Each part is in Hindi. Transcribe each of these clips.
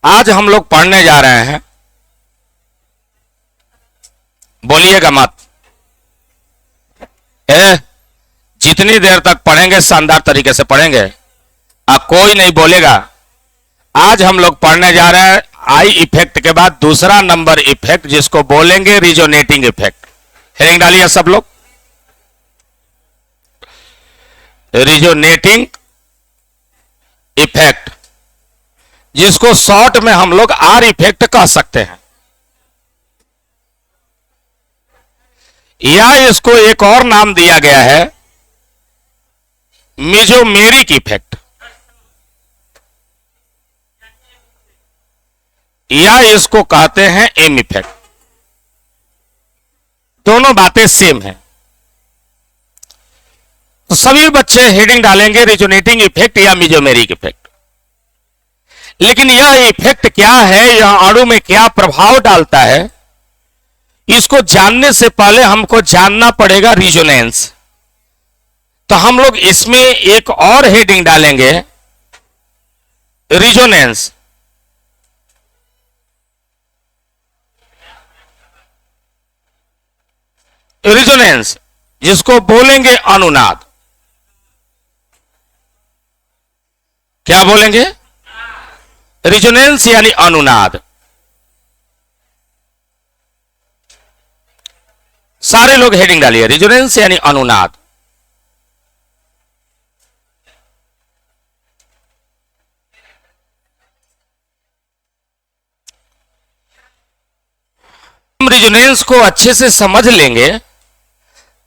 आज हम लोग पढ़ने जा रहे हैं, बोलिएगा मत, जितनी देर तक पढ़ेंगे शानदार तरीके से पढ़ेंगे, अब कोई नहीं बोलेगा। आज हम लोग पढ़ने जा रहे हैं आई इफेक्ट के बाद दूसरा नंबर इफेक्ट, जिसको बोलेंगे रिजोनेटिंग इफेक्ट। हेडिंग डालिए सब लोग, रिजोनेटिंग इफेक्ट, जिसको शॉर्ट में हम लोग आर इफेक्ट कह सकते हैं, या इसको एक और नाम दिया गया है मेजोमेरिक इफेक्ट, या इसको कहते हैं एम इफेक्ट। दोनों बातें सेम हैं। तो सभी बच्चे हेडिंग डालेंगे रिजोनेटिंग इफेक्ट या मेजोमेरिक इफेक्ट। लेकिन यह इफेक्ट क्या है, यह अणु में क्या प्रभाव डालता है, इसको जानने से पहले हमको जानना पड़ेगा रिजोनेंस। तो हम लोग इसमें एक और हेडिंग डालेंगे, रिजोनेंस। रिजोनेंस जिसको बोलेंगे अनुनाद। क्या बोलेंगे? रिजोनेंस यानी अनुनाद। सारे लोग हेडिंग डालिए, रिजोनेंस यानी अनुनाद। हम रिजोनेंस को अच्छे से समझ लेंगे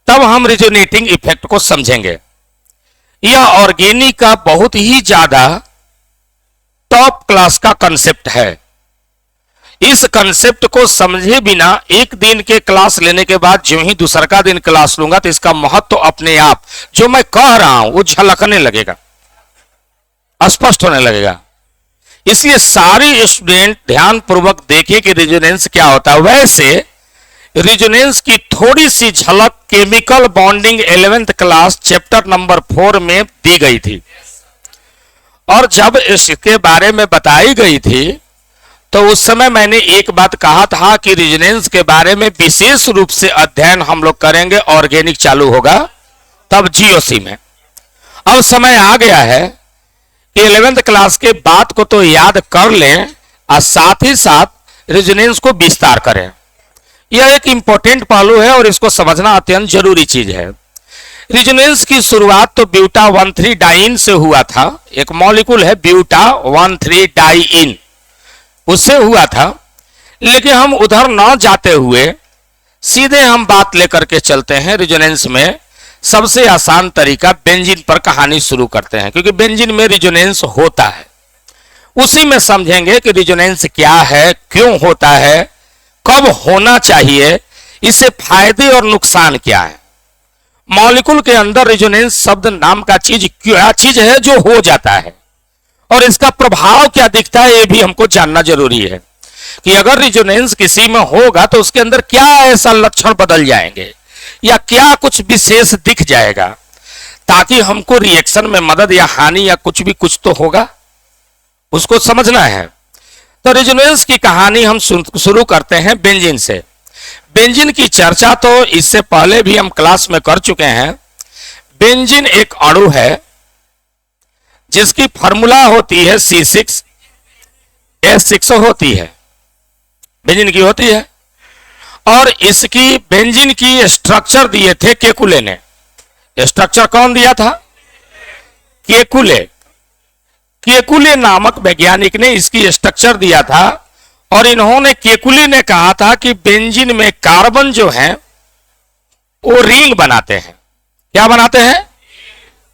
तब हम रिजोनेटिंग इफेक्ट को समझेंगे। यह ऑर्गेनिक का बहुत ही ज्यादा टॉप क्लास का कंसेप्ट है। इस कंसेप्ट को समझे बिना एक दिन के क्लास लेने के बाद जो ही दूसरा दिन क्लास लूंगा तो इसका महत्व तो अपने आप जो मैं कह रहा हूं वो झलकने लगेगा, स्पष्ट होने लगेगा। इसलिए सारे स्टूडेंट ध्यान पूर्वक देखें कि रिजोनेंस क्या होता है। वैसे रिजोनेंस की थोड़ी सी झलक chemical bonding 11th class chapter number 4 में दी गई थी, और जब इसके बारे में बताई गई थी तो उस समय मैंने एक बात कहा था कि रिजोनेंस के बारे में विशेष रूप से अध्ययन हम लोग करेंगे, ऑर्गेनिक चालू होगा तब जीओसी में। अब समय आ गया है कि 11th क्लास के बात को तो याद कर लें और साथ ही साथ रिजोनेंस को विस्तार करें। यह एक इंपॉर्टेंट पहलू है और इसको समझना अत्यंत जरूरी चीज है। रिजोनेंस की शुरुआत तो ब्यूटा 1,3 डाइन से हुआ था। एक मॉलिक्यूल है ब्यूटा 1,3 डाइन, उससे हुआ था। लेकिन हम उधर न जाते हुए सीधे हम बात लेकर के चलते हैं। रिजोनेंस में सबसे आसान तरीका बेंजीन पर कहानी शुरू करते हैं, क्योंकि बेंजीन में रिजोनेंस होता है। उसी में समझेंगे कि रिजोनेंस क्या है, क्यों होता है, कब होना चाहिए, इससे फायदे और नुकसान क्या है। मॉलिक्यूल के अंदर रिजोनेंस शब्द नाम का चीज क्या चीज है जो हो जाता है, और इसका प्रभाव क्या दिखता है, यह भी हमको जानना जरूरी है कि अगर रिजोनेंस किसी में होगा तो उसके अंदर क्या ऐसा लक्षण बदल जाएंगे या क्या कुछ विशेष दिख जाएगा, ताकि हमको रिएक्शन में मदद या हानि या कुछ भी कुछ तो होगा, उसको समझना है। तो रिजोनेंस की कहानी हम शुरू करते हैं बेंजीन से। बेंजीन की चर्चा तो इससे पहले भी हम क्लास में कर चुके हैं। बेंजीन एक अणु है जिसकी फार्मूला होती है C6H6 होती है, बेंजीन की होती है। और इसकी बेंजीन की स्ट्रक्चर दिए थे केकुले ने। स्ट्रक्चर कौन दिया था? केकुले। केकुले नामक वैज्ञानिक ने इसकी स्ट्रक्चर दिया था, और इन्होंने केकुले ने कहा था कि बेंजीन में कार्बन जो है वो रिंग बनाते हैं। क्या बनाते हैं?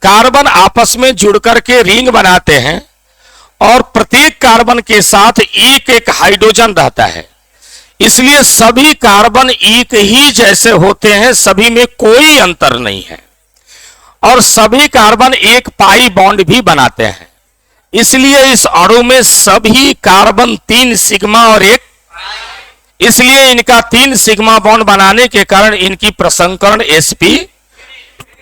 कार्बन आपस में जुड़ करके रिंग बनाते हैं, और प्रत्येक कार्बन के साथ एक एक हाइड्रोजन रहता है। इसलिए सभी कार्बन एक ही जैसे होते हैं, सभी में कोई अंतर नहीं है, और सभी कार्बन एक पाई बॉन्ड भी बनाते हैं। इसलिए इस अणु में सभी कार्बन 3 सिग्मा और 1, इसलिए इनका 3 सिग्मा बॉन्ड बनाने के कारण इनकी प्रसंकरण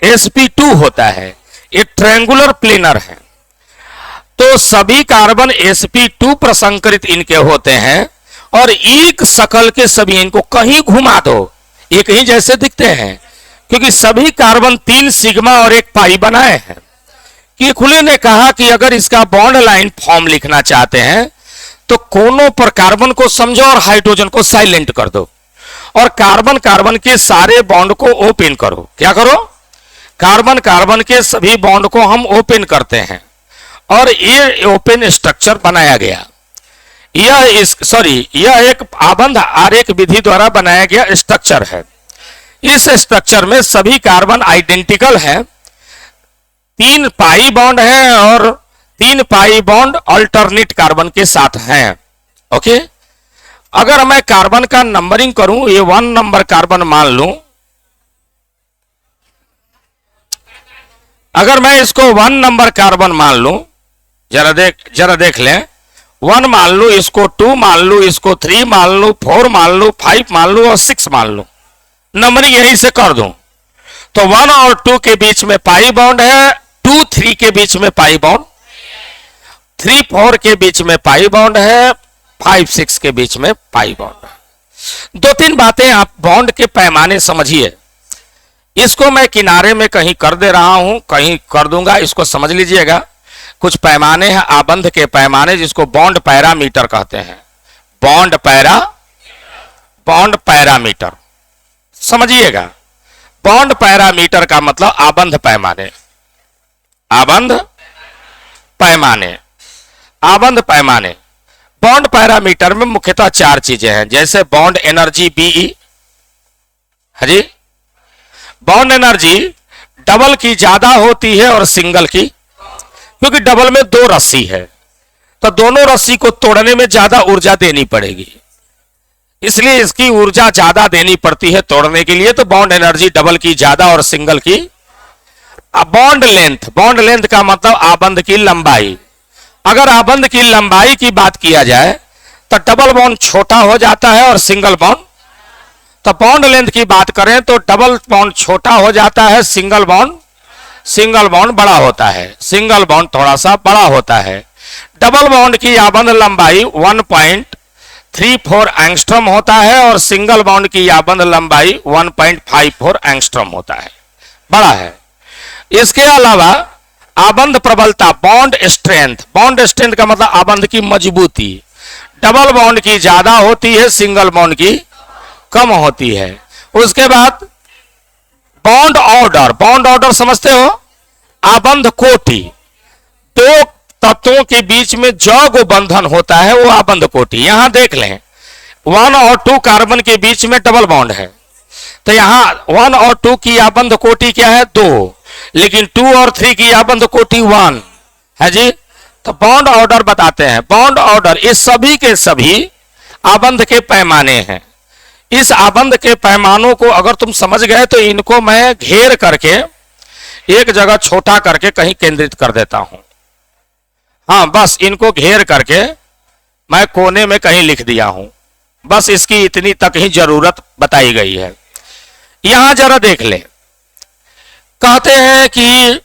sp2 होता है। एक ट्रायंगुलर प्लेनर है। तो सभी कार्बन sp2 प्रसंकरित इनके होते हैं और एक शकल के सभी, इनको कहीं घुमा दो एक ही जैसे दिखते हैं, क्योंकि सभी कार्बन 3 सिग्मा और 1 पाई बनाए हैं। कीकुले ने कहा कि अगर इसका बॉन्ड लाइन फॉर्म लिखना चाहते हैं तो कोनों पर कार्बन को समझो और हाइड्रोजन को साइलेंट कर दो और कार्बन कार्बन के सारे बॉन्ड को ओपन करो। क्या करो? कार्बन कार्बन के सभी बॉन्ड को हम ओपन करते हैं और ये ओपन स्ट्रक्चर बनाया गया। यह एक आबंध आरेख विधि द्वारा बनाया गया स्ट्रक्चर है। इस स्ट्रक्चर में सभी कार्बन आइडेंटिकल हैं, 3 पाई बॉन्ड हैं और 3 पाई बॉन्ड अल्टरनेट कार्बन के साथ हैं। ओके, अगर मैं कार्बन का नंबरिंग करूं, ये 1 नंबर कार्बन मान लूं, अगर मैं इसको 1 नंबर कार्बन मान लूं, जरा देख लें, 1 मान लूं, इसको 2 मान लूं, इसको 3 मान लूं, 4 मान लूं, 5 मान लूं और 6 मान लूं, नंबरिंग यहीं से कर दूं, तो 1 और 2 के बीच में पाई बॉन्ड है, 2 3 के बीच में पाई बॉन्ड, 3 4 के बीच में पाई बॉन्ड है, 5 6 के बीच में पाई बॉन्ड है। 2-3 बातें आप बॉन्ड के पैमाने समझिए। इसको मैं किनारे में कहीं कर दे रहा हूं, कहीं कर दूंगा, इसको समझ लीजिएगा। कुछ पैमाने हैं आबंध के पैमाने, जिसको बॉन्ड पैरामीटर कहते हैं। बॉन्ड पैरामीटर समझिएगा। बॉन्ड पैरामीटर का मतलब आबंध पैमाने, आबंध पैमाने। बॉन्ड पैरामीटर में मुख्यतः 4 चीजें हैं, जैसे bond energy Be, Haji, bond energy double की ज्यादा होती है और सिंगल की, क्योंकि डबल में 2 रस्सी है तो दोनों रस्सी को तोड़ने में ज्यादा ऊर्जा देनी पड़ेगी, इसलिए इसकी ऊर्जा ज्यादा देनी पड़ती है तोड़ने के लिए, तो बॉन्ड एनर्जी डबल की ज्यादा और सिंगल की। बॉन्ड लेंथ का मतलब आबंध की लंबाई। अगर आबंध की लंबाई की बात किया जाए तो डबल बॉन्ड छोटा हो जाता है और सिंगल बॉन्ड, तो बॉन्ड लेंथ की बात करें तो डबल बॉन्ड छोटा हो जाता है, सिंगल बॉन्ड बड़ा होता है, सिंगल बॉन्ड थोड़ा सा बड़ा होता है। डबल बॉन्ड की आबंध लंबाई 1.34 एंगस्ट्रॉम होता है और सिंगल बॉन्ड की आबंध लंबाई 1.54 एंगस्ट्रॉम होता है, बड़ा है। इसके अलावा आबंध प्रबलता, बॉन्ड स्ट्रेंथ का मतलब आबंध की मजबूती, डबल बॉन्ड की ज्यादा होती है, सिंगल बॉन्ड की कम होती है। उसके बाद बॉन्ड ऑर्डर समझते हो? आबंध कोटि, 2 तत्वों के बीच में जो बंधन होता है वो आबंध कोटि। यहां देख लें, 1 और 2 कार्बन के बीच में डबल बॉन्ड है, तो यहां 1 और 2 की आबंध कोटि क्या है? 2, लेकिन 2 और 3 की आबंध कोटि 1 है जी। तो बॉन्ड ऑर्डर बताते हैं। बॉन्ड ऑर्डर इस सभी के सभी आबंध के पैमाने हैं। इस आबंध के पैमानों को अगर तुम समझ गए तो इनको मैं घेर करके एक जगह छोटा करके कहीं केंद्रित कर देता हूं। हाँ, बस इनको घेर करके मैं कोने में कहीं लिख दिया हूं, बस इसकी इतनी तक ही जरूरत बताई गई है। यहां जरा देख ले, कहते हैं कि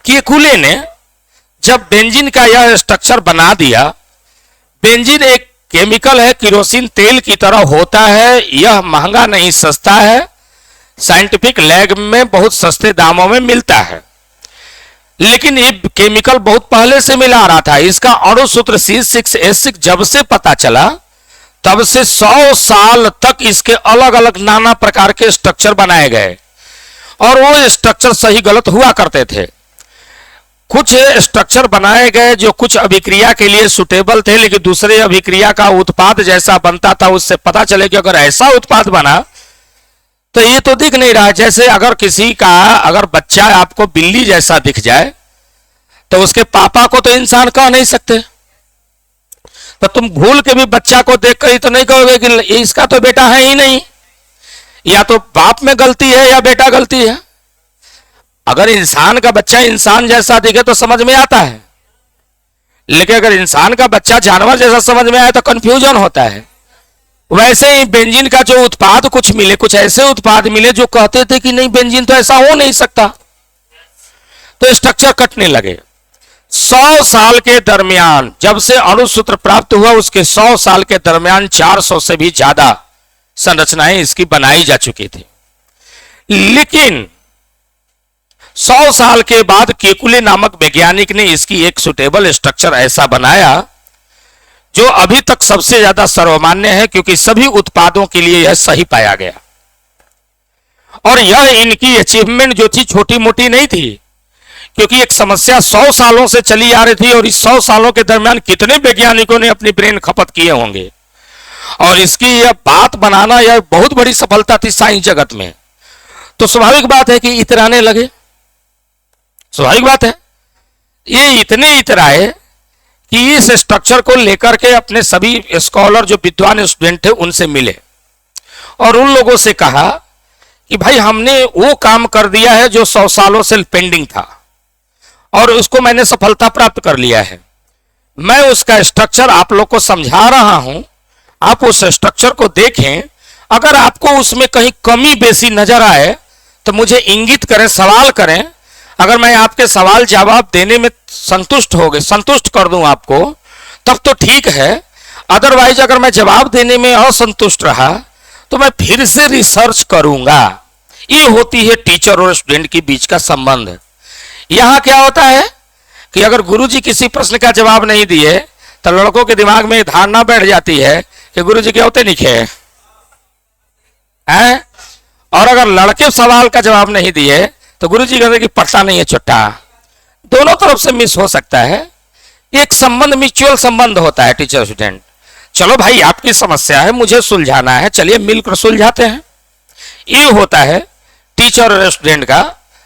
कीकुले ने जब बेंजीन का यह स्ट्रक्चर बना दिया, बेंजीन एक केमिकल है, किरोसिन तेल की तरह होता है, यह महंगा नहीं सस्ता है, साइंटिफिक लैब में बहुत सस्ते दामों में मिलता है, लेकिन ये केमिकल बहुत पहले से मिला आ रहा था। इसका अणु सूत्र C6H6 जब से पता चला तब से 100 साल तक इसके अलग अलग नाना प्रकार के स्ट्रक्चर बनाए गए और वो स्ट्रक्चर सही गलत हुआ करते थे। कुछ स्ट्रक्चर बनाए गए जो कुछ अभिक्रिया के लिए सुटेबल थे, लेकिन दूसरे अभिक्रिया का उत्पाद जैसा बनता था उससे पता चले कि अगर ऐसा उत्पाद बना तो ये तो दिख नहीं रहा। जैसे अगर किसी का अगर बच्चा आपको बिल्ली जैसा दिख जाए तो उसके पापा को तो इंसान कह नहीं सकते, तो तुम भूल के भी बच्चा को देख कर तो नहीं कहोगे कि इसका तो बेटा है ही नहीं, या तो बाप में गलती है या बेटा गलती है। अगर इंसान का बच्चा इंसान जैसा दिखे तो समझ में आता है, लेकिन अगर इंसान का बच्चा जानवर जैसा समझ में आए तो कंफ्यूजन होता है। वैसे ही बेंजीन का जो उत्पाद कुछ मिले, कुछ ऐसे उत्पाद मिले जो कहते थे कि नहीं बेंजीन तो ऐसा हो नहीं सकता, तो स्ट्रक्चर कटने लगे। 100 साल के दरमियान, जब से अणुसूत्र प्राप्त हुआ उसके 100 साल के दरमियान 400 से भी ज्यादा संरचनाएं इसकी बनाई जा चुकी थी। लेकिन 100 साल के बाद केकुले नामक वैज्ञानिक ने इसकी एक सुटेबल स्ट्रक्चर ऐसा बनाया जो अभी तक सबसे ज्यादा सर्वमान्य है, क्योंकि सभी उत्पादों के लिए यह सही पाया गया। और यह इनकी अचीवमेंट जो थी छोटी मोटी नहीं थी, क्योंकि एक समस्या 100 सालों से चली आ रही थी और इस 100 सालों के दरमियान कितने वैज्ञानिकों ने अपनी ब्रेन खपत किए होंगे, और इसकी यह बात बनाना यह बहुत बड़ी सफलता थी साइंस जगत में। तो स्वाभाविक बात है कि इतराने लगे, स्वाभाविक बात है। ये इतने इतराए कि इस स्ट्रक्चर को लेकर के अपने सभी स्कॉलर जो विद्वान स्टूडेंट थे उनसे मिले और उन लोगों से कहा कि भाई हमने वो काम कर दिया है जो 100 सालों से पेंडिंग था और उसको मैंने सफलता प्राप्त कर लिया है। मैं उसका स्ट्रक्चर आप लोग को समझा रहा हूं, आप उस स्ट्रक्चर को देखें। अगर आपको उसमें कहीं कमी बेसी नजर आए तो मुझे इंगित करें, सवाल करें। अगर मैं आपके सवाल जवाब देने में संतुष्ट कर दूं आपको, तब तो ठीक है। अदरवाइज अगर मैं जवाब देने में असंतुष्ट रहा तो मैं फिर से रिसर्च करूंगा। ये होती है टीचर और स्टूडेंट के बीच का संबंध। यहां क्या होता है कि अगर गुरुजी किसी प्रश्न का जवाब नहीं दिए तो लड़कों के दिमाग में धारणा बैठ जाती है कि गुरुजी क्या होते लिखे हैं, और अगर लड़के सवाल का जवाब नहीं दिए तो गुरुजी कहते कि पढ़ता नहीं है चुट्टा। दोनों तरफ से मिस हो सकता है। एक संबंध, म्यूचुअल संबंध होता है टीचर स्टूडेंट। चलो भाई आपकी समस्या है, मुझे सुलझाना है, चलिए मिलकर सुलझाते हैं। ये होता है टीचर और स्टूडेंट का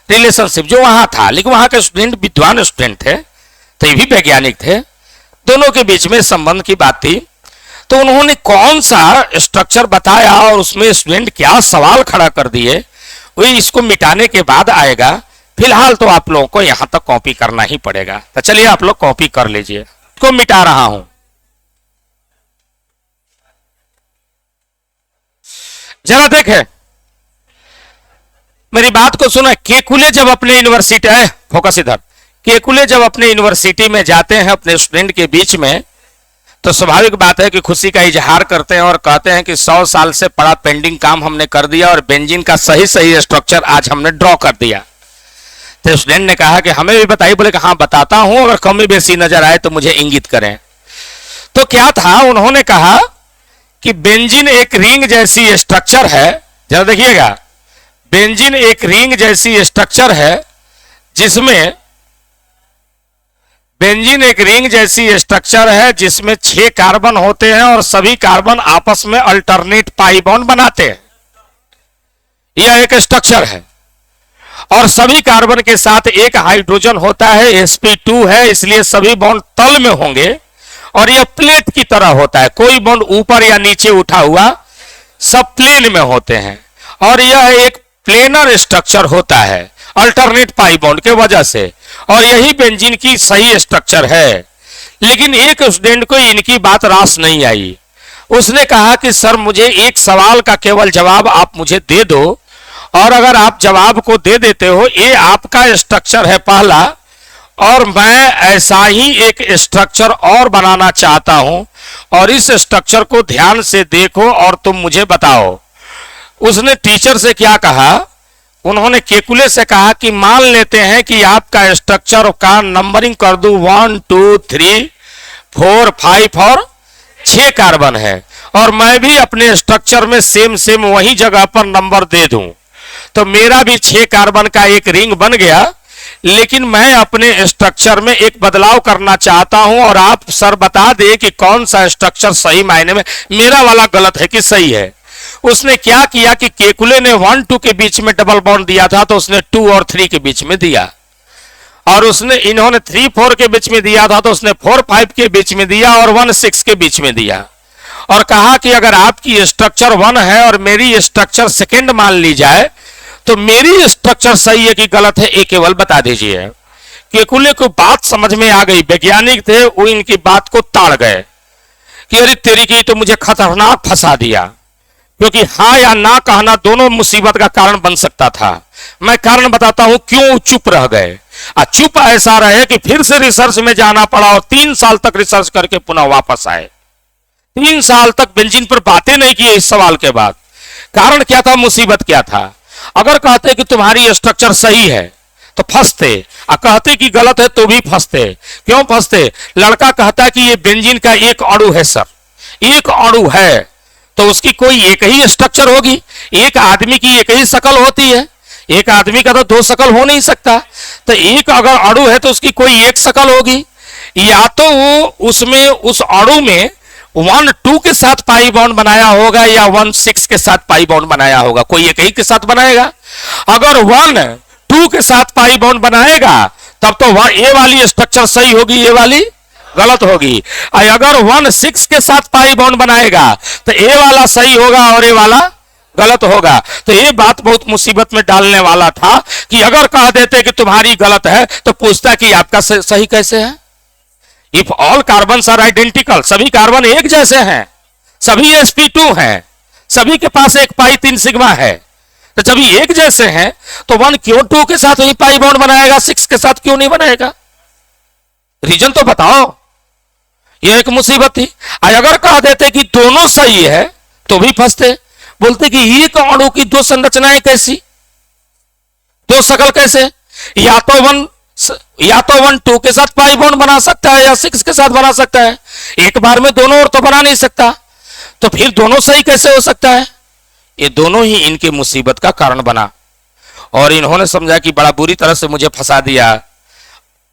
रिलेशनशिप जो वहां था। लेकिन वहां के स्टूडेंट विद्वान स्टूडेंट थे, तो ये भी वैज्ञानिक थे, दोनों के बीच में संबंध की बात थी। तो उन्होंने कौन सा स्ट्रक्चर बताया और उसमें स्टूडेंट क्या सवाल खड़ा कर दिए, वही इसको मिटाने के बाद आएगा। फिलहाल तो आप लोगों को यहां तक कॉपी करना ही पड़ेगा। तो चलिए आप लोग कॉपी कर लीजिए, इसको मिटा रहा हूं। जरा देखें, मेरी बात को सुना। केकुले जब अपने यूनिवर्सिटी है, फोकस इधर, केकुले जब अपने यूनिवर्सिटी में जाते हैं अपने स्टूडेंट के बीच में, तो स्वाभाविक बात है कि खुशी का इजहार करते हैं और कहते हैं कि 100 साल से पड़ा पेंडिंग काम हमने कर दिया और बेंजीन का सही सही स्ट्रक्चर आज हमने ड्रॉ कर दिया। तो स्टूडेंट ने कहा कि हमें भी बताइए। बोले कि हाँ बताता हूं, अगर कमी बेसी नजर आए तो मुझे इंगित करें। तो क्या था, उन्होंने कहा कि बेंजीन एक रिंग जैसी स्ट्रक्चर है। जरा देखिएगा, बेंजीन एक रिंग जैसी स्ट्रक्चर है जिसमें बेंजीन एक रिंग जैसी स्ट्रक्चर है जिसमें 6 कार्बन होते हैं और सभी कार्बन आपस में अल्टरनेट पाई बॉन्ड बनाते हैं। यह एक स्ट्रक्चर है और सभी कार्बन के साथ एक हाइड्रोजन होता है, sp2 है, इसलिए सभी बॉन्ड तल में होंगे और यह प्लेट की तरह होता है। कोई बॉन्ड ऊपर या नीचे उठा हुआ, सब प्लेन में होते हैं और यह एक प्लेनर स्ट्रक्चर होता है अल्टरनेट पाई बॉन्ड के वजह से, और यही बेंजीन की सही स्ट्रक्चर है। लेकिन एक स्टूडेंट को इनकी बात रास नहीं आई। उसने कहा कि सर मुझे एक सवाल का केवल जवाब आप मुझे दे दो, और अगर आप जवाब को दे देते हो, ये आपका स्ट्रक्चर है पहला, और मैं ऐसा ही एक स्ट्रक्चर और बनाना चाहता हूं, और इस स्ट्रक्चर को ध्यान से देखो और तुम मुझे बताओ। उसने टीचर से क्या कहा, उन्होंने केकुले से कहा कि मान लेते हैं कि आपका स्ट्रक्चर का नंबरिंग कर दूं 1 2 3 4 5 और 6 कार्बन है, और मैं भी अपने स्ट्रक्चर में सेम वही जगह पर नंबर दे दूं, तो मेरा भी 6 कार्बन का एक रिंग बन गया। लेकिन मैं अपने स्ट्रक्चर में एक बदलाव करना चाहता हूं और आप सर बता दे कि कौन सा स्ट्रक्चर सही मायने में मेरा वाला गलत है कि सही है। उसने क्या किया कि केकुले ने 1 2 के बीच में डबल बॉन्ड दिया था, तो उसने 2 और 3 के बीच में दिया, और उसने इन्होंने 3 4 के बीच में दिया था तो उसने 4 5 के बीच में दिया और 1 6 के बीच में दिया, और कहा कि अगर आपकी स्ट्रक्चर 1 है और मेरी स्ट्रक्चर सेकंड मान ली जाए तो मेरी स्ट्रक्चर सही है कि गलत है, ये केवल बता दीजिए। केकुले को बात समझ में आ गई। वैज्ञानिक थे, वो इनकी बात को ताड़ गए कि अरे तेरी की तो मुझे खतरनाक फंसा दिया, क्योंकि हाँ या ना कहना दोनों मुसीबत का कारण बन सकता था। मैं कारण बताता हूं क्यों चुप रह गए। चुप ऐसा रहे कि फिर से रिसर्च में जाना पड़ा और 3 साल तक रिसर्च करके पुनः वापस आए। 3 साल तक बेंजीन पर बातें नहीं की इस सवाल के बाद। कारण क्या था, मुसीबत क्या था? अगर कहते कि तुम्हारी स्ट्रक्चर सही है तो फंसते, और कहते कि गलत है तो भी फंसते। क्यों फंसते? लड़का कहता कि ये बेंजीन का एक अणु है सर, एक अणु है तो उसकी कोई एक ही स्ट्रक्चर होगी। एक आदमी की एक ही शक्ल होती है, एक आदमी का तो 2 शक्ल हो नहीं सकता। तो एक अगर अणु है तो उसकी कोई एक शक्ल होगी। या तो वो उसमें उस अणु में 1,2 के साथ पाई बॉन्ड बनाया होगा या 1,6 के साथ पाई बॉन्ड बनाया होगा, कोई एक ही के साथ बनाएगा। अगर 1,2 के साथ पाई बॉन्ड बनाएगा तब तो वह ए वाली स्ट्रक्चर सही होगी, ए वाली गलत होगी। अगर 1,6 के साथ पाई बॉन्ड बनाएगा तो ए वाला सही होगा और ए वाला गलत होगा। तो ये बात बहुत मुसीबत में डालने वाला था कि अगर कह देते कि तुम्हारी गलत है तो पूछता कि आपका सही कैसे है। If all carbons are identical, सभी कार्बन एक जैसे हैं, सभी sp2 हैं, सभी के पास एक पाई 3 सिग्मा है, तो जब ये एक जैसे हैं तो 1 क्यों 2 के साथ वही पाई बॉन्ड बनाएगा, 6 के साथ क्यों नहीं बनाएगा? रीजन तो बताओ। यह एक मुसीबत थी। अगर कह देते कि दोनों सही है तो भी फंसते। बोलते कि एक अणु की 2 संरचनाएं कैसी, 2 शक्ल कैसे? या तो 1,2 के साथ पाई बॉन्ड बना सकता है या 6 के साथ बना सकता है। एक बार में दोनों और तो बना नहीं सकता, तो फिर दोनों सही कैसे हो सकता है? ये दोनों ही इनकी मुसीबत का कारण बना। और इन्होंने समझा कि बड़ा बुरी तरह से मुझे फंसा दिया।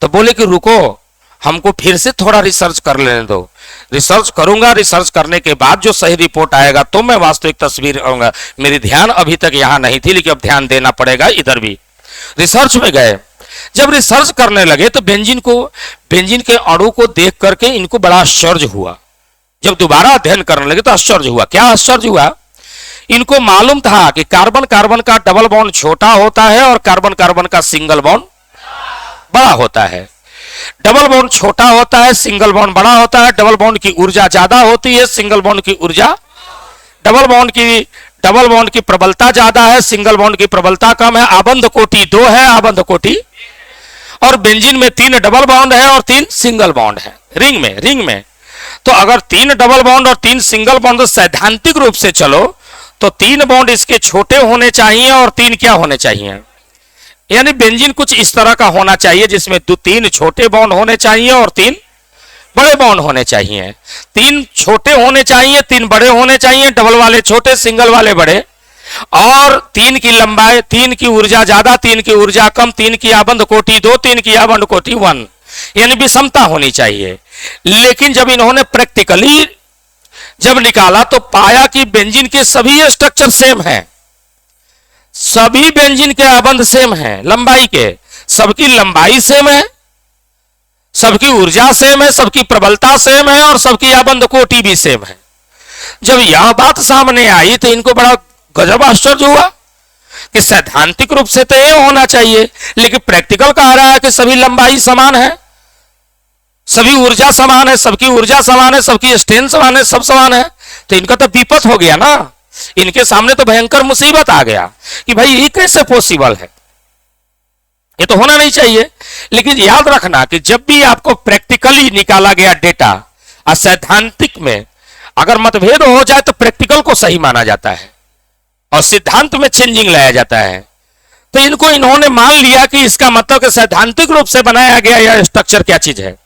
तो बोले कि रुको, हमको फिर से थोड़ा रिसर्च कर लेने दो। रिसर्च करूंगा, रिसर्च करने के बाद जो सही रिपोर्ट आएगा तो मैं वास्तविक तस्वीर आऊंगा। मेरी ध्यान अभी तक यहां नहीं थी, लेकिन अब ध्यान देना पड़ेगा इधर भी। रिसर्च में गए, जब रिसर्च करने लगे तो बेंजीन के अणु को देख करके इनको बड़ा आश्चर्य हुआ। जब दोबारा अध्ययन करने लगे तो आश्चर्य हुआ। क्या आश्चर्य हुआ? इनको मालूम था कि कार्बन कार्बन का डबल बॉन्ड छोटा होता है और कार्बन कार्बन का सिंगल बॉन्ड बड़ा होता है। डबल बॉन्ड छोटा होता है, सिंगल बॉन्ड बड़ा होता है। डबल बॉन्ड की ऊर्जा ज्यादा होती है, सिंगल बॉन्ड की ऊर्जा, डबल बॉन्ड की प्रबलता ज्यादा है, सिंगल बॉन्ड की प्रबलता कम है। आबंध कोटि 2 है, आबंध कोटि। और बेंजीन में 3 डबल बॉन्ड है और 3 सिंगल बॉन्ड है रिंग में। तो अगर 3 डबल बॉन्ड और 3 सिंगल बॉन्ड सैद्धांतिक रूप से चलो तो 3 बॉन्ड इसके छोटे होने चाहिए और 3 क्या होने चाहिए? यानी बेंजीन कुछ इस तरह का होना चाहिए जिसमें 3 छोटे बॉन्ड होने चाहिए और 3 बड़े बॉन्ड होने चाहिए। 3 छोटे होने चाहिए, 3 बड़े होने चाहिए, डबल वाले छोटे, सिंगल वाले बड़े। और 3 की लंबाई, 3 की ऊर्जा ज्यादा, 3 की ऊर्जा कम, 3 की आबंध कोटि 2, 3 की आबंध कोटि 1, यानी विषमता होनी चाहिए। लेकिन जब इन्होंने प्रैक्टिकली जब निकाला तो पाया कि बेंजीन के सभी स्ट्रक्चर सेम है, सभी बेंजीन के आबंध सेम है, लंबाई के, सबकी लंबाई सेम है, सबकी ऊर्जा सेम है, सबकी प्रबलता सेम है और सबकी आबंध कोटि भी सेम है। जब यह बात सामने आई तो इनको बड़ा गजब आश्चर्य हुआ कि सैद्धांतिक रूप से तो ये होना चाहिए, लेकिन प्रैक्टिकल कह रहा है कि सभी लंबाई समान है, सभी ऊर्जा समान है, सबकी ऊर्जा समान है, सबकी स्ट्रेंथ समान है, सब समान है। तो इनका तो विपत हो गया ना, इनके सामने तो भयंकर मुसीबत आ गया कि भाई ये कैसे पॉसिबल है, ये तो होना नहीं चाहिए। लेकिन याद रखना कि जब भी आपको प्रैक्टिकली निकाला गया डेटा और सैद्धांतिक में अगर मतभेद हो जाए तो प्रैक्टिकल को सही माना जाता है और सिद्धांत में चेंजिंग लाया जाता है। तो इन्होंने मान लिया कि इसका मतलब कि सैद्धांतिक रूप से बनाया गया यह स्ट्रक्चर क्या चीज है।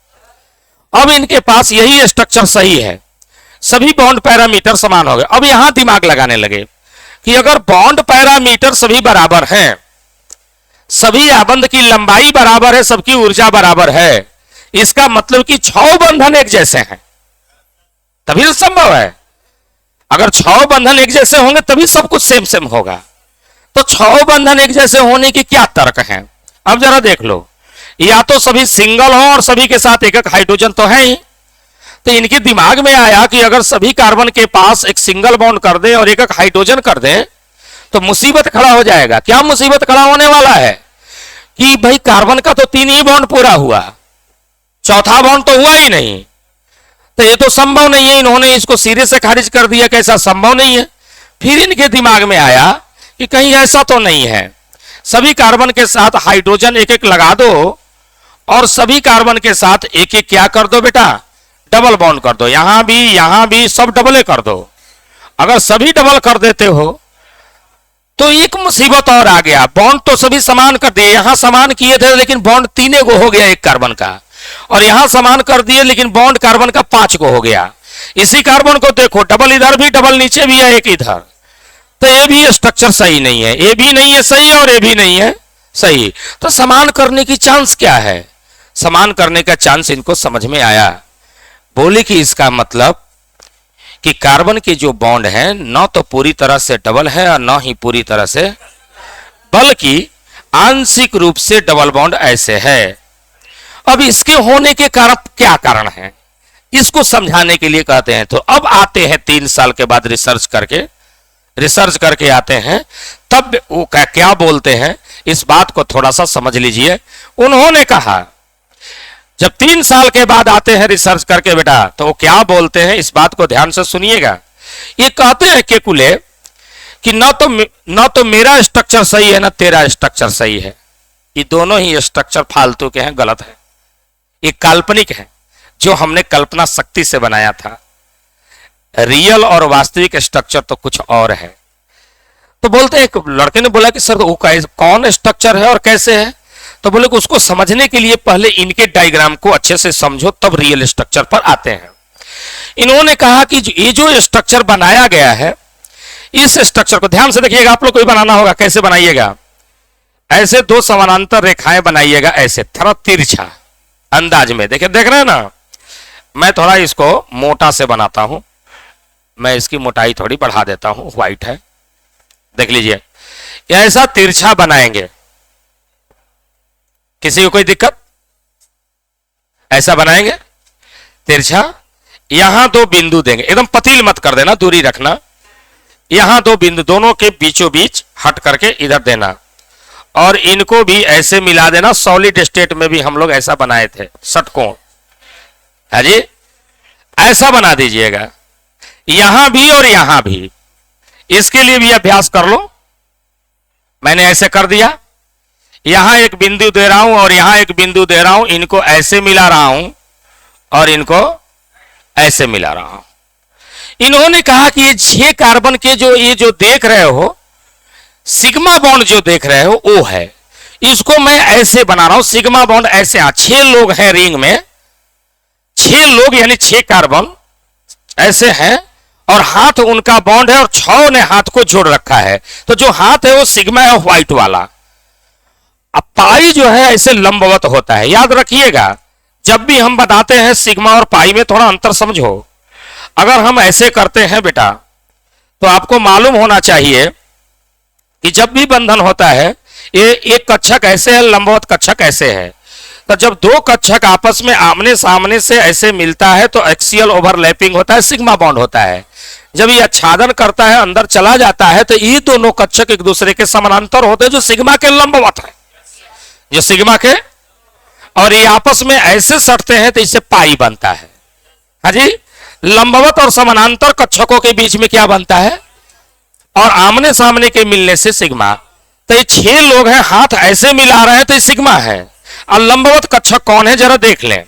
अब इनके पास यही स्ट्रक्चर सही है, सभी बॉन्ड पैरामीटर समान हो गए। अब यहां दिमाग लगाने लगे कि अगर बॉन्ड पैरामीटर सभी बराबर हैं, सभी आबंध की लंबाई बराबर है, सबकी ऊर्जा बराबर है, इसका मतलब कि 6 बंधन एक जैसे हैं, तभी तो संभव है। अगर 6 बंधन एक जैसे होंगे तभी सब कुछ सेम सेम होगा। तो 6 बंधन एक जैसे होने की क्या तर्क है? अब जरा देख लो, या तो सभी सिंगल हो और सभी के साथ एक एक हाइड्रोजन तो है ही। तो इनके दिमाग में आया कि अगर सभी कार्बन के पास एक सिंगल बॉन्ड कर दे और एक एक हाइड्रोजन कर दे तो मुसीबत खड़ा हो जाएगा। क्या मुसीबत खड़ा होने वाला है कि भाई कार्बन का तो 3 ही बॉन्ड पूरा हुआ, चौथा बॉन्ड तो हुआ ही नहीं, तो ये तो संभव नहीं है। इन्होंने इसको सिरे से खारिज कर दिया कि ऐसा संभव नहीं है। फिर इनके दिमाग में आया कि कहीं ऐसा तो नहीं है, सभी कार्बन के साथ हाइड्रोजन एक एक लगा दो और सभी कार्बन के साथ एक एक क्या कर दो बेटा, डबल बॉन्ड कर दो। यहां भी सब डबल कर दो। अगर सभी डबल कर देते हो तो एक मुसीबत और आ गया, बॉन्ड तो सभी समान कर दिए, यहां समान किए थे लेकिन बॉन्ड 3 गो हो गया एक कार्बन का, और यहां समान कर दिए लेकिन बॉन्ड कार्बन का 5 गो हो गया। इसी कार्बन को देखो, डबल इधर भी डबल नीचे भी है एक इधर, तो ये भी स्ट्रक्चर सही नहीं है, ये भी नहीं है सही और ये भी नहीं है सही। तो समान करने की चांस क्या है? समान करने का चांस इनको समझ में आया। बोले कि इसका मतलब कि कार्बन के जो बॉन्ड है न तो पूरी तरह से डबल है और न ही पूरी तरह से, बल्कि आंशिक रूप से डबल बॉन्ड ऐसे है। अब इसके होने के कारण क्या कारण है, इसको समझाने के लिए कहते हैं। तो अब आते हैं 3 साल के बाद रिसर्च करके आते हैं, तब वो क्या बोलते हैं इस बात को थोड़ा सा समझ लीजिए। उन्होंने कहा जब 3 साल के बाद आते हैं रिसर्च करके बेटा, तो वो क्या बोलते हैं इस बात को ध्यान से सुनिएगा। ये कहते हैं केकुले कि न तो मेरा स्ट्रक्चर सही है ना तेरा स्ट्रक्चर सही है, ये दोनों ही स्ट्रक्चर फालतू के हैं, गलत है, ये काल्पनिक है जो हमने कल्पना शक्ति से बनाया था। रियल और वास्तविक स्ट्रक्चर तो कुछ और है। तो बोलते हैं, लड़के ने बोला कि सर वो कौन स्ट्रक्चर है और कैसे है? तो बोले कि उसको समझने के लिए पहले इनके डायग्राम को अच्छे से समझो तब रियल स्ट्रक्चर पर आते हैं। इन्होंने कहा कि ये जो स्ट्रक्चर बनाया गया है, इस स्ट्रक्चर को ध्यान से देखिएगा, आप लोग को बनाना होगा। कैसे बनाइएगा? ऐसे 2 समानांतर रेखाएं बनाइएगा, ऐसे थोड़ा तिरछा अंदाज में। देख रहे हैं ना, मैं थोड़ा इसको मोटा से बनाता हूं, मैं इसकी मोटाई थोड़ी बढ़ा देता हूं, व्हाइट है, देख लीजिए। ऐसा तिरछा बनाएंगे, किसी को कोई दिक्कत? ऐसा बनाएंगे तिरछा, यहां 2 बिंदु देंगे, एकदम पतील मत कर देना, दूरी रखना। यहां 2 बिंदु दोनों के बीचों बीच हट करके इधर देना, और इनको भी ऐसे मिला देना। सॉलिड स्टेट में भी हम लोग ऐसा बनाए थे, षटकोण है जी, ऐसा बना दीजिएगा यहां भी और यहां भी। इसके लिए भी अभ्यास कर लो। मैंने ऐसे कर दिया, यहां एक बिंदु दे रहा हूं और यहां एक बिंदु दे रहा हूं, इनको ऐसे मिला रहा हूं और इनको ऐसे मिला रहा हूं। इन्होंने कहा कि ये 6 कार्बन के ये जो देख रहे हो, सिग्मा बॉन्ड जो देख रहे हो वो है, इसको मैं ऐसे बना रहा हूं। सिग्मा बॉन्ड ऐसे 6 लोग हैं रिंग में, 6 लोग यानी 6 कार्बन ऐसे हैं, और हाथ उनका बॉन्ड है और 6 ने हाथ को जोड़ रखा है। तो जो हाथ है वो सिग्मा है, व्हाइट वाला। अब पाई जो है ऐसे लंबवत होता है, याद रखिएगा। जब भी हम बताते हैं सिग्मा और पाई में थोड़ा अंतर समझो। अगर हम ऐसे करते हैं बेटा, तो आपको मालूम होना चाहिए कि जब भी बंधन होता है, ये एक कक्षक ऐसे है, लंबवत कक्षक ऐसे है। तो जब 2 कक्षक आपस में आमने सामने से ऐसे मिलता है तो एक्सियल ओवरलैपिंग होता है, सिग्मा बॉन्ड होता है। जब ये आच्छादन करता है, अंदर चला जाता है, तो ये दोनों कक्षक एक दूसरे के समानांतर होते हैं, जो सिग्मा के लंबवत है, जो सिग्मा के, और ये आपस में ऐसे सटते हैं तो इससे पाई बनता है। हाँ जी, लंबवत और समानांतर कक्षकों के बीच में क्या बनता है, और आमने सामने के मिलने से सिग्मा। तो ये 6 लोग हैं, हाथ ऐसे मिला रहे हैं तो ये सिग्मा है। और लंबवत कक्षक कौन है जरा देख लें।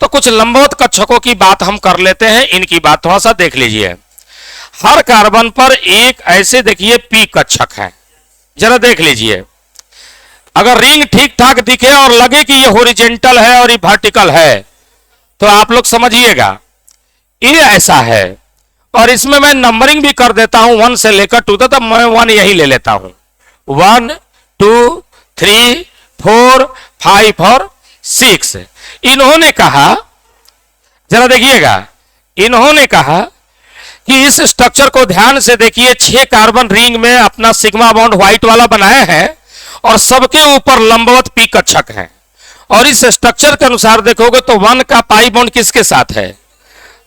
तो कुछ लंबवत कक्षकों की बात हम कर लेते हैं, इनकी बात थोड़ा सा देख लीजिए। हर कार्बन पर एक ऐसे देखिए पी कक्षक है, जरा देख लीजिए। अगर रिंग ठीक ठाक दिखे और लगे कि ये हॉरिजॉन्टल है और ये वर्टिकल है, तो आप लोग समझिएगा ये ऐसा है। और इसमें मैं नंबरिंग भी कर देता हूं 1 से लेकर 2 तक, मैं 1 यही ले लेता हूं। 1 2 3 4 5 और 6। इन्होंने कहा, जरा देखिएगा, इन्होंने कहा कि इस स्ट्रक्चर को ध्यान से देखिए। 6 कार्बन रिंग में अपना सिग्मा बॉन्ड व्हाइट वाला बनाए हैं और सबके ऊपर लंबवत पी कक्षक हैं। और इस स्ट्रक्चर के अनुसार देखोगे तो 1 का पाई बॉन्ड किसके साथ है,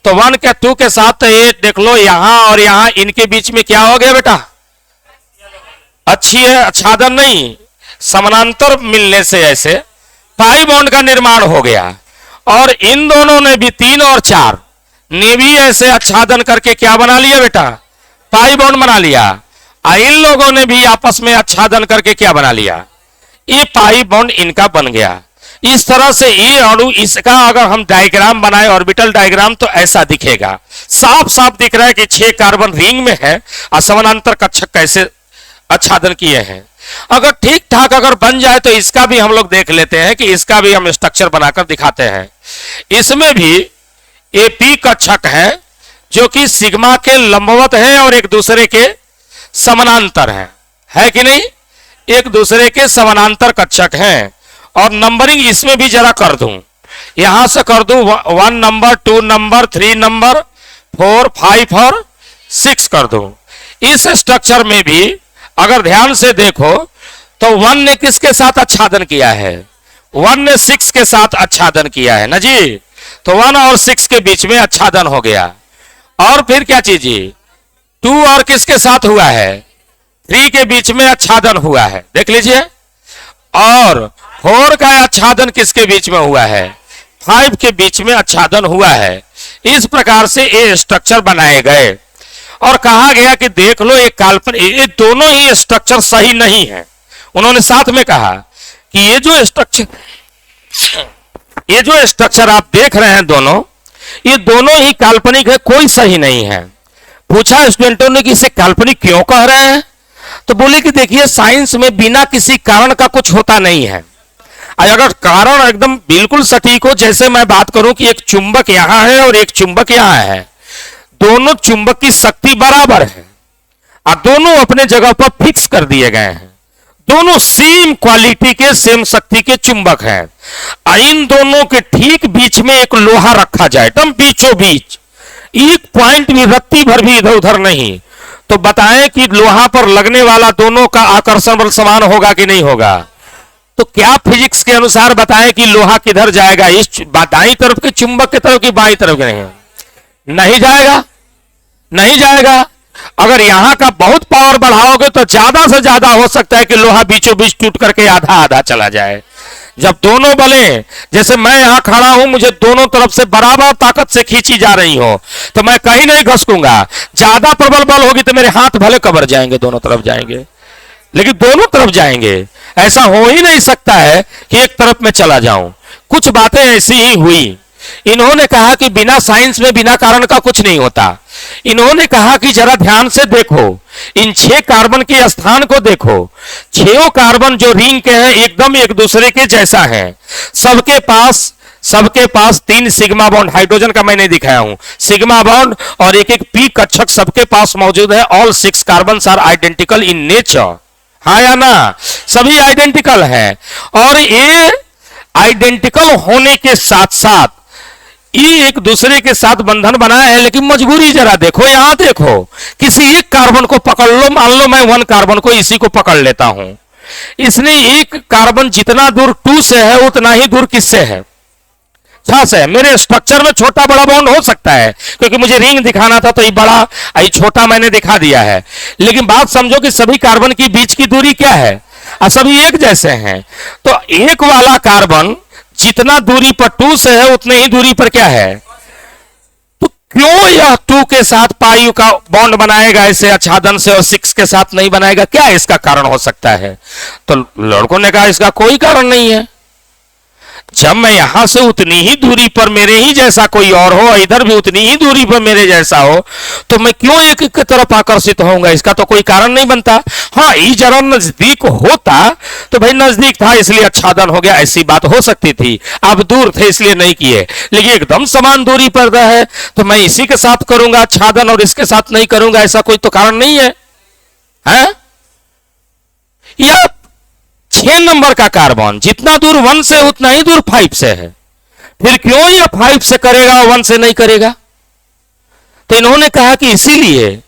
तो 1 के 2 के साथ। तो ये देख लो यहां और यहां इनके बीच में क्या हो गया बेटा, अच्छी है, आच्छादन नहीं, समानांतर मिलने से ऐसे पाई बॉन्ड का निर्माण हो गया। और इन दोनों ने भी 3 और 4 ने भी ऐसे आच्छादन करके क्या बना लिया बेटा, पाई बॉन्ड बना लिया। इन लोगों ने भी आपस में आच्छादन करके क्या बना लिया, ये पाई बॉन्ड इनका बन गया। इस तरह से ये अणु, इसका अगर हम डायग्राम बनाए, ऑर्बिटल डायग्राम, तो ऐसा दिखेगा। साफ साफ दिख रहा है कि 6 कार्बन रिंग में है और समानांतर कक्षक कैसे आच्छादन किए हैं। अगर ठीक ठाक अगर बन जाए तो इसका भी हम लोग देख लेते हैं कि इसका भी हम स्ट्रक्चर बनाकर दिखाते हैं। इसमें भी ये पी कक्षक है जो कि सिग्मा के लंबवत है और एक दूसरे के समानांतर है कि नहीं? एक दूसरे के समानांतर कक्षक हैं। और नंबरिंग इसमें भी जरा कर दूं, यहां से कर दूं 1 नंबर, 2 नंबर, 3 नंबर, 4, 5 और 6 कर दूं। इस स्ट्रक्चर में भी अगर ध्यान से देखो तो 1 ने किसके साथ आच्छादन किया है? 1 ने 6 के साथ आच्छादन किया है ना जी। तो 1 और 6 के बीच में आच्छादन हो गया। और फिर क्या चीज, 2 और किसके साथ हुआ है? 3 के बीच में आच्छादन हुआ है, देख लीजिए। और 4 का आच्छादन किसके बीच में हुआ है? 5 के बीच में आच्छादन हुआ है। इस प्रकार से ये स्ट्रक्चर बनाए गए और कहा गया कि देख लो ये काल्पनिक, ये दोनों ही स्ट्रक्चर सही नहीं है। उन्होंने साथ में कहा कि ये जो स्ट्रक्चर आप देख रहे हैं दोनों, ये दोनों ही काल्पनिक है, कोई सही नहीं है। पूछा स्टूडेंटों ने कि इसे काल्पनिक क्यों कह रहे हैं? तो बोले कि देखिए साइंस में बिना किसी कारण का कुछ होता नहीं है। अगर कारण एकदम बिल्कुल सटीक हो, जैसे मैं बात करूं कि एक चुंबक यहां है और एक चुंबक यहां है, दोनों चुंबक की शक्ति बराबर है और दोनों अपने जगह पर फिक्स कर दिए गए हैं। दोनों सेम क्वालिटी के, सेम शक्ति के चुंबक हैं। इन दोनों के ठीक बीच में एक लोहा रखा जाए, एकदम बीचों बीच, एक पॉइंट भी, रत्ती भर भी इधर उधर नहीं, तो बताएं कि लोहा पर लगने वाला दोनों का आकर्षण बल समान होगा कि नहीं होगा? तो क्या फिजिक्स के अनुसार बताएं कि लोहा किधर जाएगा? इस दाईं तरफ के चुंबक की तरफ कि बाईं तरफ के? नहीं जाएगा, नहीं जाएगा। अगर यहां का बहुत पावर बढ़ाओगे तो ज्यादा से ज्यादा हो सकता है कि लोहा बीचों बीच टूट करके आधा आधा चला जाए। जब दोनों बले, जैसे मैं यहां खड़ा हूं, मुझे दोनों तरफ से बराबर ताकत से खींची जा रही हो, तो मैं कहीं नहीं घसकूंगा। ज्यादा प्रबल बल होगी तो मेरे हाथ भले कबर जाएंगे, दोनों तरफ जाएंगे, लेकिन दोनों तरफ जाएंगे। ऐसा हो ही नहीं सकता है कि एक तरफ में चला जाऊं। कुछ बातें ऐसी ही हुई। इन्होंने कहा कि बिना साइंस में बिना कारण का कुछ नहीं होता। इन्होंने कहा कि जरा ध्यान से देखो, इन 6 कार्बन के स्थान को देखो। 6 कार्बन जो रिंग के हैं एकदम एक दूसरे के जैसा है। सबके पास 3 सिग्मा बॉन्ड, हाइड्रोजन का मैं नहीं दिखाया हूं, सिग्मा बॉन्ड और एक एक पी कक्षक सबके पास मौजूद है। All 6 carbon are identical in nature, हाँ या ना? सभी आइडेंटिकल है। और ये आइडेंटिकल होने के साथ साथ ये एक दूसरे के साथ बंधन बनाया है। लेकिन मजबूरी जरा देखो, यहां देखो, किसी एक कार्बन को पकड़ लो, मान लो मैं 1 कार्बन को, इसी को पकड़ लेता हूं। इसने एक कार्बन जितना दूर 2 से है उतना ही दूर किससे है? 6 से है। मेरे स्ट्रक्चर में छोटा बड़ा बॉन्ड हो सकता है, क्योंकि मुझे रिंग दिखाना था तो ये बड़ा, ये छोटा मैंने दिखा दिया है। लेकिन बात समझो कि सभी कार्बन की बीच की दूरी क्या है? सभी एक जैसे हैं। तो एक वाला कार्बन जितना दूरी पर 2 से है उतने ही दूरी पर क्या है? तो क्यों यह 2 के साथ पाई का बॉन्ड बनाएगा ऐसे आच्छादन से और 6 के साथ नहीं बनाएगा? क्या इसका कारण हो सकता है? तो लड़कों ने कहा इसका कोई कारण नहीं है। जब मैं यहां से उतनी ही दूरी पर मेरे ही जैसा कोई और हो, इधर भी उतनी ही दूरी पर मेरे जैसा हो, तो मैं क्यों एक एक की तरफ आकर्षित होऊंगा? इसका तो कोई कारण नहीं बनता। हाँ, ये जरा नजदीक होता तो भाई नजदीक था इसलिए आच्छादन हो गया, ऐसी बात हो सकती थी। अब दूर थे इसलिए नहीं किए, लेकिन एकदम समान दूरी पर है तो मैं इसी के साथ करूंगा आच्छादन और इसके साथ नहीं करूंगा, ऐसा कोई तो कारण नहीं है, है? या 6 नंबर का कार्बन जितना दूर 1 से उतना ही दूर 5 से है, फिर क्यों यह 5 से करेगा और 1 से नहीं करेगा? तो इन्होंने कहा कि इसीलिए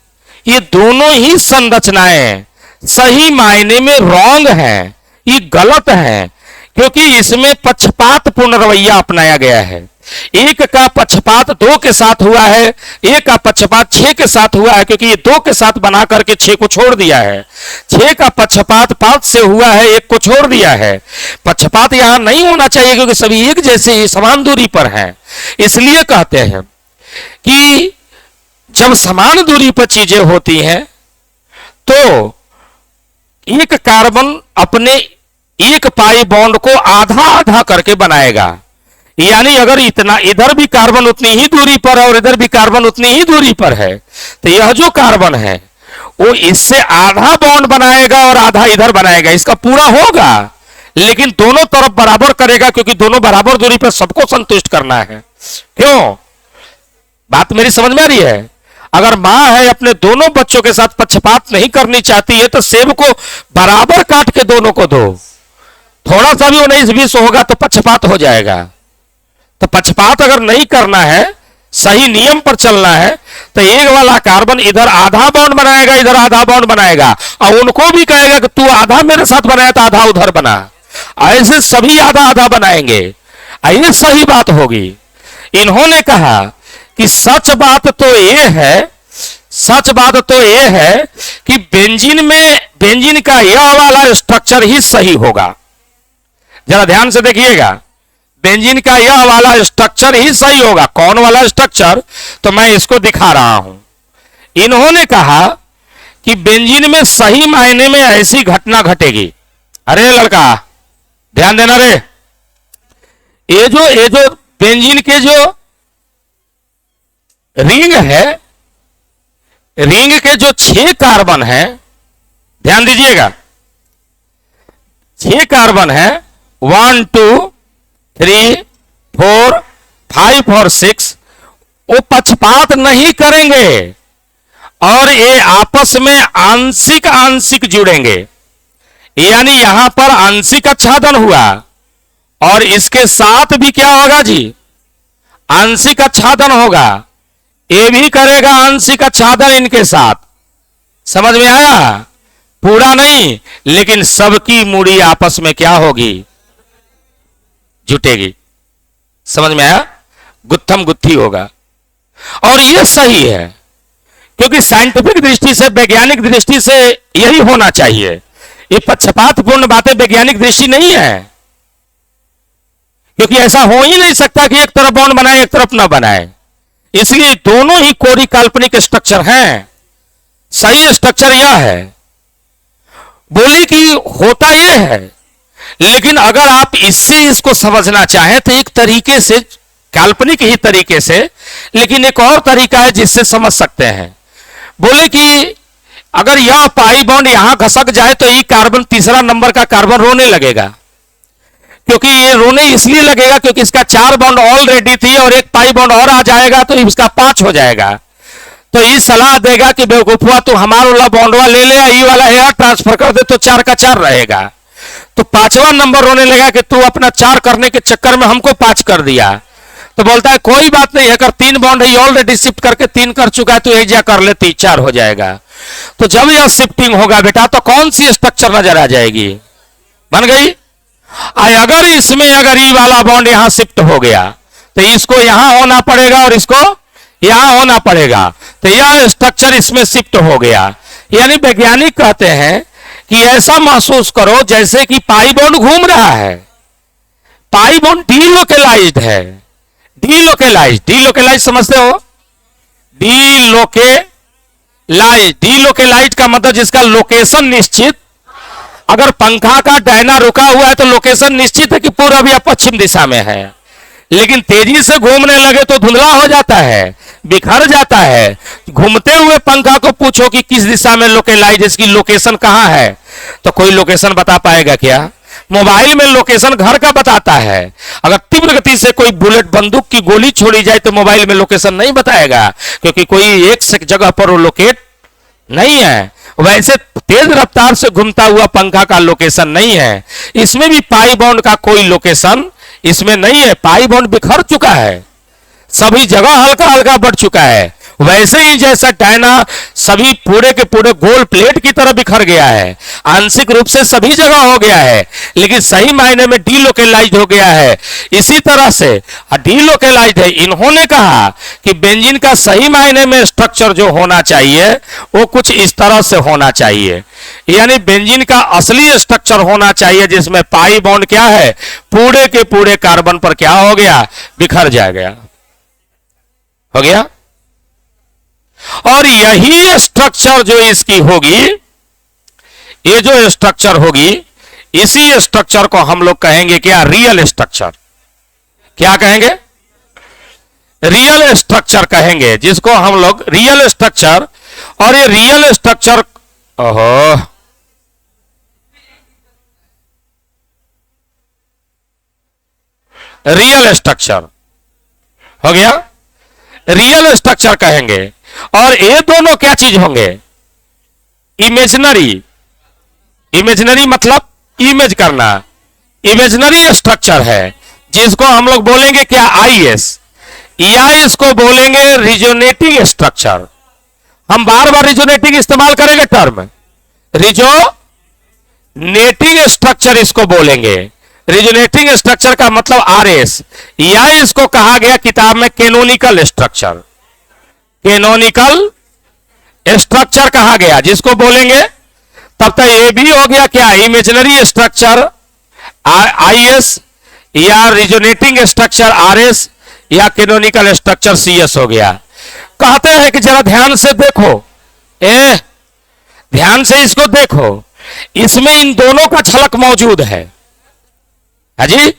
ये दोनों ही संरचनाएं सही मायने में रॉन्ग हैं, ये गलत हैं, क्योंकि इसमें पक्षपातपूर्ण रवैया अपनाया गया है। एक का पक्षपात 2 के साथ हुआ है, एक का पक्षपात 6 के साथ हुआ है, क्योंकि ये 2 के साथ बना करके 6 को छोड़ दिया है। 6 का पक्षपात 5 से हुआ है, 1 को छोड़ दिया है। पक्षपात यहां नहीं होना चाहिए क्योंकि सभी एक जैसे ही समान दूरी पर हैं। इसलिए कहते हैं कि जब समान दूरी पर चीजें होती हैं तो एक कार्बन अपने एक पाई बॉन्ड को आधा आधा करके बनाएगा। यानी अगर इतना इधर भी कार्बन उतनी ही दूरी पर है और इधर भी कार्बन उतनी ही दूरी पर है, तो यह जो कार्बन है वो इससे आधा बॉन्ड बनाएगा और आधा इधर बनाएगा। इसका पूरा होगा लेकिन दोनों तरफ बराबर करेगा, क्योंकि दोनों बराबर दूरी पर सबको संतुष्ट करना है। क्यों? बात मेरी समझ में आ रही है? अगर मां है अपने दोनों बच्चों के साथ पक्षपात नहीं करनी चाहती है तो सेब को बराबर काट के दोनों को दो। थोड़ा सा भी 19-20 होगा तो पक्षपात हो जाएगा। तो पक्षपात अगर नहीं करना है, सही नियम पर चलना है, तो एक वाला कार्बन इधर आधा बॉन्ड बनाएगा, इधर आधा बॉन्ड बनाएगा, और उनको भी कहेगा कि तू आधा मेरे साथ बनाया तो आधा उधर बना। ऐसे सभी आधा आधा बनाएंगे, ये सही बात होगी। इन्होंने कहा कि सच बात तो ये है कि बेंजीन का यह वाला स्ट्रक्चर ही सही होगा। जरा ध्यान से देखिएगा, बेंजीन का यह वाला स्ट्रक्चर ही सही होगा। कौन वाला स्ट्रक्चर? तो मैं इसको दिखा रहा हूं। इन्होंने कहा कि बेंजीन में सही मायने में ऐसी घटना घटेगी। अरे लड़का ध्यान देना रे, ये जो बेंजीन के जो रिंग है, रिंग के जो 6 कार्बन है, ध्यान दीजिएगा, 6 कार्बन है, 1 2 3 4 5 और 6, वो पक्षपात नहीं करेंगे और ये आपस में आंशिक आंशिक जुड़ेंगे। यानी यहां पर आंशिक आच्छादन हुआ और इसके साथ भी क्या होगा जी? आंशिक आच्छादन होगा। ये भी करेगा आंशिक आच्छादन इनके साथ। समझ में आया? पूरा नहीं, लेकिन सबकी मूड़ी आपस में क्या होगी? जुटेगी। समझ में आया? गुत्थम गुत्थी होगा। और यह सही है, क्योंकि साइंटिफिक दृष्टि से, वैज्ञानिक दृष्टि से यही होना चाहिए। ये पक्षपातपूर्ण बातें वैज्ञानिक दृष्टि नहीं है, क्योंकि ऐसा हो ही नहीं सकता कि एक तरफ बॉन्ड बनाए एक तरफ ना बनाए। इसलिए दोनों ही कोरी काल्पनिक स्ट्रक्चर हैं। सही स्ट्रक्चर यह है। बोली कि होता यह है, लेकिन अगर आप इससे इसको समझना चाहें तो एक तरीके से, काल्पनिक ही तरीके से, लेकिन एक और तरीका है जिससे समझ सकते हैं। बोले कि अगर यह पाई बॉन्ड यहां घसक जाए तो ये कार्बन, तीसरा नंबर का कार्बन रोने लगेगा। क्योंकि ये रोने इसलिए लगेगा क्योंकि इसका 4 बॉन्ड ऑलरेडी थी और एक पाई बॉन्ड और आ जाएगा तो इसका 5 हो जाएगा। तो ये सलाह देगा कि बेवकूफुआ तू हमारा वाला बॉन्डवा ले ले, ये वाला हेयर ट्रांसफर कर दे तो 4 का 4 रहेगा। तो 5वां नंबर रोने लगा कि तू अपना 4 करने के चक्कर में हमको 5 कर दिया। तो बोलता है कोई बात नहीं है, अगर 3 बॉन्ड है ऑलरेडी शिफ्ट करके 3 कर चुका है तो एक जा कर ले, 4 हो जाएगा। तो जब यह शिफ्टिंग होगा बेटा तो कौन सी स्ट्रक्चर नजर आ जाएगी? बन गई। अगर इसमें अगर ये वाला बॉन्ड यहां शिफ्ट हो गया तो इसको यहां होना पड़ेगा और इसको यहां होना पड़ेगा, तो यह स्ट्रक्चर इसमें शिफ्ट हो गया। यानी वैज्ञानिक कहते हैं कि ऐसा महसूस करो जैसे कि पाई बॉन्ड घूम रहा है। पाई बॉन्ड डीलोकेलाइज्ड है। डीलोकेलाइज समझते हो? डीलोकेलाइज का मतलब जिसका लोकेशन निश्चित। अगर पंखा का डायना रुका हुआ है तो लोकेशन निश्चित है कि पूर्व या पश्चिम दिशा में है, लेकिन तेजी से घूमने लगे तो धुंधला हो जाता है, बिखर जाता है। घूमते हुए पंखा को पूछो कि किस दिशा में लोकेलाइज, इसकी लोकेशन कहां है, तो कोई लोकेशन बता पाएगा क्या? मोबाइल में लोकेशन घर का बताता है। अगर तीव्र गति से कोई बुलेट बंदूक की गोली छोड़ी जाए तो मोबाइल में लोकेशन नहीं बताएगा, क्योंकि कोई एक जगह पर वो लोकेट नहीं है। वैसे तेज रफ्तार से घूमता हुआ पंखा का लोकेशन नहीं है। इसमें भी पाई बॉन्ड का कोई लोकेशन इसमें नहीं है। पाई बॉन्ड बिखर चुका है, सभी जगह हल्का हल्का बढ़ चुका है। वैसे ही जैसा डायना सभी पूरे के पूरे गोल प्लेट की तरह बिखर गया है, आंशिक रूप से सभी जगह हो गया है, लेकिन सही मायने में डीलोकेलाइज्ड हो गया है। इसी तरह से डीलोकेलाइज्ड है। इन्होंने कहा कि बेंजीन का सही मायने में स्ट्रक्चर जो होना चाहिए वो कुछ इस तरह से होना चाहिए। यानी बेंजीन का असली स्ट्रक्चर होना चाहिए जिसमें पाई बॉन्ड क्या है, पूरे के पूरे कार्बन पर क्या हो गया? बिखर जाएगा। हो गया। और यही स्ट्रक्चर जो इसकी होगी, ये जो स्ट्रक्चर होगी, इसी स्ट्रक्चर को हम लोग कहेंगे क्या? Real structure. क्या कहेंगे? रियल स्ट्रक्चर कहेंगे, जिसको हम लोग रियल स्ट्रक्चर। और ये रियल स्ट्रक्चर, ओहो, रियल स्ट्रक्चर हो गया, रियल स्ट्रक्चर कहेंगे। और ये दोनों क्या चीज होंगे? इमेजिनरी। इमेजिनरी मतलब इमेज करना, इमेजिनरी स्ट्रक्चर है, जिसको हम लोग बोलेंगे क्या? आईएस, या इसको बोलेंगे रिजोनेटिंग स्ट्रक्चर। हम बार बार रिजोनेटिंग इस्तेमाल करेंगे टर्म, रिजोनेटिंग स्ट्रक्चर इसको बोलेंगे। रिजोनेटिंग स्ट्रक्चर का मतलब आरएस, या इसको कहा गया किताब में कैनोनिकल स्ट्रक्चर। कैनोनिकल स्ट्रक्चर कहा गया, जिसको बोलेंगे। तब तक ये भी हो गया क्या? इमेजिनरी स्ट्रक्चर आईएस, या रिजोनेटिंग स्ट्रक्चर आरएस, या कैनोनिकल स्ट्रक्चर सीएस हो गया। कहते हैं कि जरा ध्यान से देखो, ध्यान से इसको देखो, इसमें इन दोनों का झलक मौजूद है जी।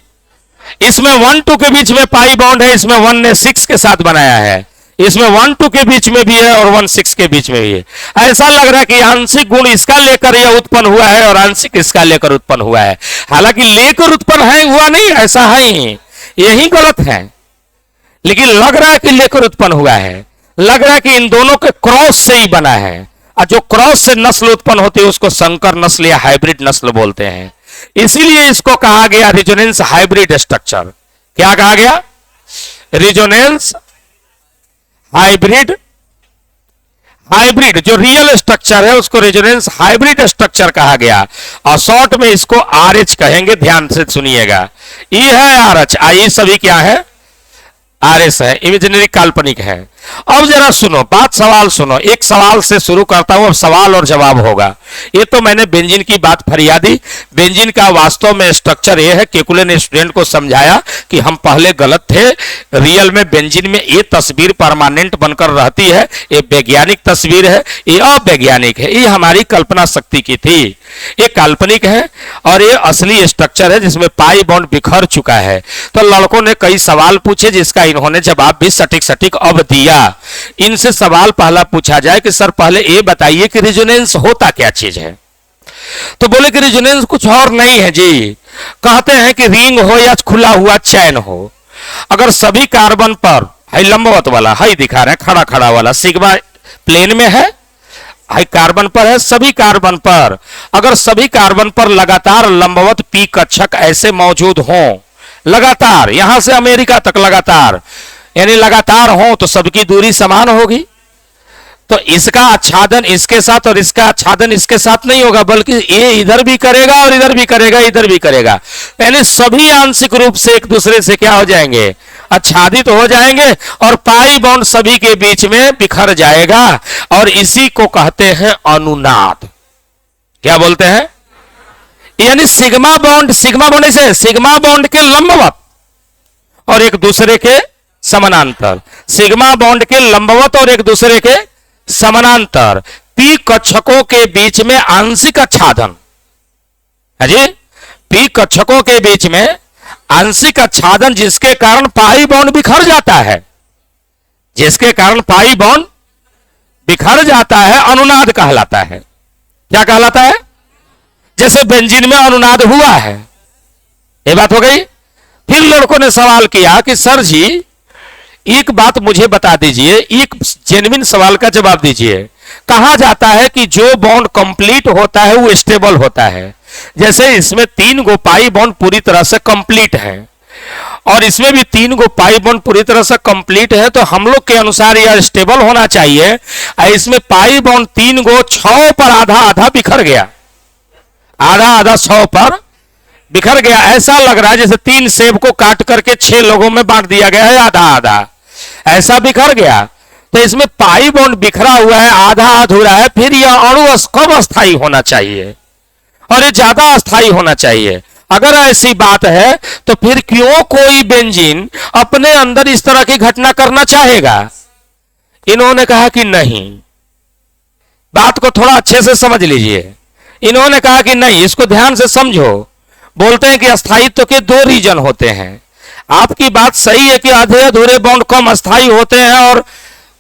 इसमें 1-2 के बीच में पाई बॉन्ड है, इसमें 1 ने 6 के साथ बनाया है, इसमें 1-2 के बीच में भी है और 1-6 के बीच में भी है। ऐसा लग रहा है कि आंशिक गुण इसका लेकर यह उत्पन्न हुआ है और आंशिक इसका लेकर उत्पन्न हुआ है। हालांकि लेकर उत्पन्न है हुआ नहीं, ऐसा है ही, यही गलत है। लेकिन लग रहा है कि लेकर उत्पन्न हुआ है, लग रहा है कि इन दोनों के क्रॉस से ही बना है। और जो क्रॉस से नस्ल उत्पन्न होती है उसको संकर नस्ल या हाइब्रिड नस्ल बोलते हैं। इसीलिए इसको कहा गया रिजोनेंस हाइब्रिड स्ट्रक्चर। क्या कहा गया? Resonance hybrid. हाइब्रिड जो रियल स्ट्रक्चर है उसको रिजोनेंस हाइब्रिड स्ट्रक्चर कहा गया, और शॉर्ट में इसको आरएच कहेंगे। ध्यान से सुनिएगा, ई है आरएच, आई सभी क्या है? आरएस है। इमेजिनरी काल्पनिक है। अब जरा सुनो बात, सवाल सुनो। एक सवाल से शुरू करता हूं, अब सवाल और जवाब होगा। ये तो मैंने बेंजीन की बात फरियादी। बेंजीन का वास्तव में स्ट्रक्चर ये है, केकुले ने स्टूडेंट को समझाया कि हम पहले गलत थे। रियल में बेंजीन में ये तस्वीर परमानेंट बनकर रहती है, ये वैज्ञानिक तस्वीर है, ये अवैज्ञानिक है, ये हमारी कल्पना शक्ति की थी। ये काल्पनिक है और ये असली स्ट्रक्चर है जिसमें पाई बॉन्ड बिखर चुका है। तो लड़कों ने कई सवाल पूछे जिसका इन्होंने जवाब भी सटीक सटीक अब दिया। इनसे सवाल पहला पूछा जाए कि सर पहले ये बताइए कि रिजोनेंस होता क्या चीज है? तो बोले कि रिजोनेंस कुछ और नहीं है जी। कहते हैं कि रिंग हो या खुला हुआ चैन हो, अगर सभी कार्बन पर, हाई लंबवत वाला, हाई दिखा रहे हैं खड़ा खड़ा वाला, सिग्मा प्लेन में है, हाई कार्बन पर है, सभी कार्बन पर अगर सभी कार्बन पर लगातार लंबवत पी कक्षक ऐसे मौजूद हों, लगातार यहां से अमेरिका तक लगातार, यानी लगातार हो, तो सबकी दूरी समान होगी। तो इसका आच्छादन इसके साथ और इसका आच्छादन इसके साथ नहीं होगा, बल्कि ये इधर भी करेगा और इधर भी करेगा, इधर भी करेगा। यानी सभी आंशिक रूप से एक दूसरे से क्या हो जाएंगे? आच्छादित हो जाएंगे, और पाई बॉन्ड सभी के बीच में बिखर जाएगा, और इसी को कहते हैं अनुनाद। क्या बोलते हैं? यानी सिग्मा बॉन्ड, सिग्मा बॉन्ड ऐसे सिग्मा बॉन्ड के लंबवत और एक दूसरे के समानांतर, सिग्मा बॉन्ड के लंबवत और एक दूसरे के समानांतर पी कक्षकों के बीच में आंशिक आच्छादन है जी। पी कक्षकों के बीच में आंशिक आच्छादन, जिसके कारण पाई बॉन्ड बिखर जाता है, जिसके कारण पाई बॉन्ड बिखर जाता है, अनुनाद कहलाता है। क्या कहलाता है? जैसे बेंजीन में अनुनाद हुआ है, ये बात हो गई। फिर लड़कों ने सवाल किया कि सर जी एक बात मुझे बता दीजिए, एक जेन्युइन सवाल का जवाब दीजिए। कहा जाता है कि जो बॉन्ड कंप्लीट होता है वो स्टेबल होता है। जैसे इसमें 3 गो पाई बॉन्ड पूरी तरह से कंप्लीट है और इसमें भी 3 गो पाई बॉन्ड पूरी तरह से कंप्लीट है, तो हम लोग के अनुसार यह स्टेबल होना चाहिए। इसमें पाई बॉन्ड 3 गो 6 पर आधा आधा बिखर गया, आधा आधा 6 पर बिखर गया। ऐसा लग रहा है जैसे 3 सेब को काट करके 6 लोगों में बांट दिया गया है, आधा आधा ऐसा बिखर गया। तो इसमें पाई बॉन्ड बिखरा हुआ है, आधा अधूरा है। फिर यह अणु कम अस्थायी होना चाहिए और ये ज्यादा अस्थायी होना चाहिए। अगर ऐसी बात है तो फिर क्यों कोई बेंजीन अपने अंदर इस तरह की घटना करना चाहेगा? इन्होंने कहा कि नहीं, बात को थोड़ा अच्छे से समझ लीजिए। इन्होंने कहा कि नहीं, इसको ध्यान से समझो। बोलते हैं कि अस्थायित्व के दो रीजन होते हैं। आपकी बात सही है कि आधे अधूरे बॉन्ड कम अस्थायी होते हैं और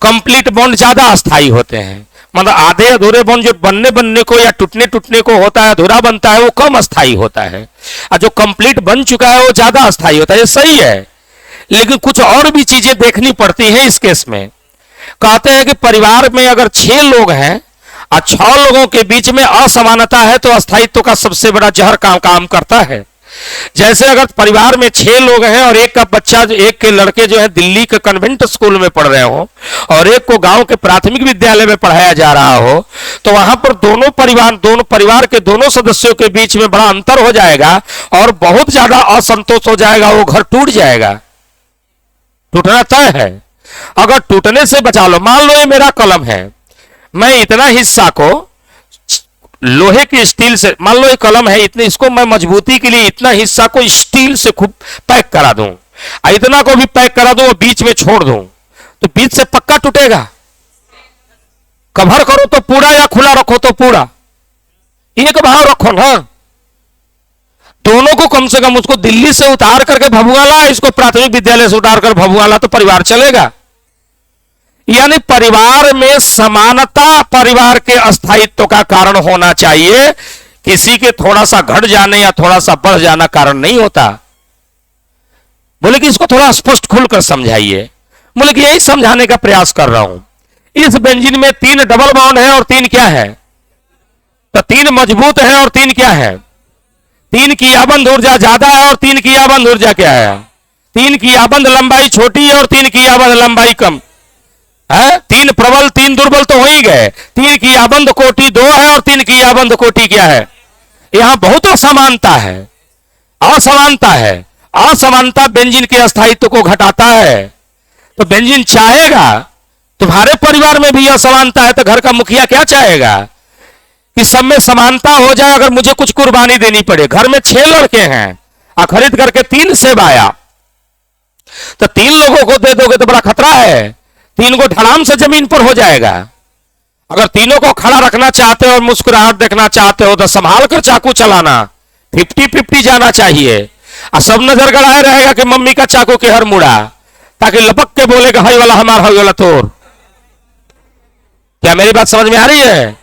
कंप्लीट बॉन्ड ज्यादा अस्थायी होते हैं। मतलब आधे अधूरे बॉन्ड जो बनने को या टूटने को होता है, अधूरा बनता है, वो कम अस्थायी होता है, और जो कंप्लीट बन चुका है वो ज्यादा अस्थायी होता है। ये सही है, लेकिन कुछ और भी चीजें देखनी पड़ती हैं इस केस में। कहते हैं कि परिवार में अगर 6 लोग हैं और 6 लोगों के बीच में असमानता है तो अस्थायित्व का सबसे बड़ा जहर काम करता है। जैसे अगर परिवार में 6 लोग हैं और एक का बच्चा, एक के लड़के जो है दिल्ली के कन्वेंट स्कूल में पढ़ रहे हो और एक को गांव के प्राथमिक विद्यालय में पढ़ाया जा रहा हो, तो वहां पर दोनों परिवार के दोनों सदस्यों के बीच में बड़ा अंतर हो जाएगा और बहुत ज्यादा असंतोष हो जाएगा। वो घर टूट जाएगा, टूटना तय है। अगर टूटने से बचा लो, मान लो ये मेरा कलम है, मैं इतना हिस्सा को लोहे की स्टील से, मान लो ये कलम है, इतने इसको मैं मजबूती के लिए इतना हिस्सा को स्टील से खूब पैक करा दूं, इतना को भी पैक करा दूं और बीच में छोड़ दूं, तो बीच से पक्का टूटेगा। कवर करो तो पूरा या खुला रखो तो पूरा, एक भाव रखो ना। दोनों को कम से कम, उसको दिल्ली से उतार करके भभुआला, इसको प्राथमिक विद्यालय से उतार कर भभुआला, तो परिवार चलेगा। यानी परिवार में समानता परिवार के अस्थायित्व का कारण होना चाहिए, किसी के थोड़ा सा घट जाने या थोड़ा सा बढ़ जाना कारण नहीं होता। बोले कि इसको थोड़ा स्पष्ट खुलकर समझाइए। बोले कि यही समझाने का प्रयास कर रहा हूं। इस बेंजीन में 3 डबल बॉन्ड है और 3 क्या है, तो 3 मजबूत है और 3 क्या है, 3 की आबंध ऊर्जा ज्यादा है और 3 की आबंध ऊर्जा क्या है, 3 की आबंध लंबाई छोटी है और 3 की आबंध लंबाई कम है। 3 प्रबल 3 दुर्बल तो हो ही गए। 3 की आबंध कोटि 2 है और 3 की आबंध कोटि क्या है। यहां बहुत असमानता है, असमानता है। असमानता बेंजीन के अस्थायित्व को घटाता है। तो बेंजीन चाहेगा, तुम्हारे परिवार में भी असमानता है तो घर का मुखिया क्या चाहेगा कि सब में समानता हो जाए। अगर मुझे कुछ कुर्बानी देनी पड़े, घर में 6 लड़के हैं और खरीद करके 3 सेब आया, तो 3 लोगों को दे दोगे तो बड़ा खतरा है, 3 को धड़ाम से जमीन पर हो जाएगा। अगर तीनों को खड़ा रखना चाहते हो और मुस्कुराहट देखना चाहते हो तो संभाल कर चाकू चलाना, 50-50 जाना चाहिए। और सब नजर गड़ाए रहेगा कि मम्मी का चाकू के हर मुड़ा, ताकि लपक के बोले कि हई वाला हमारा, हई वाला तोर। क्या मेरी बात समझ में आ रही है?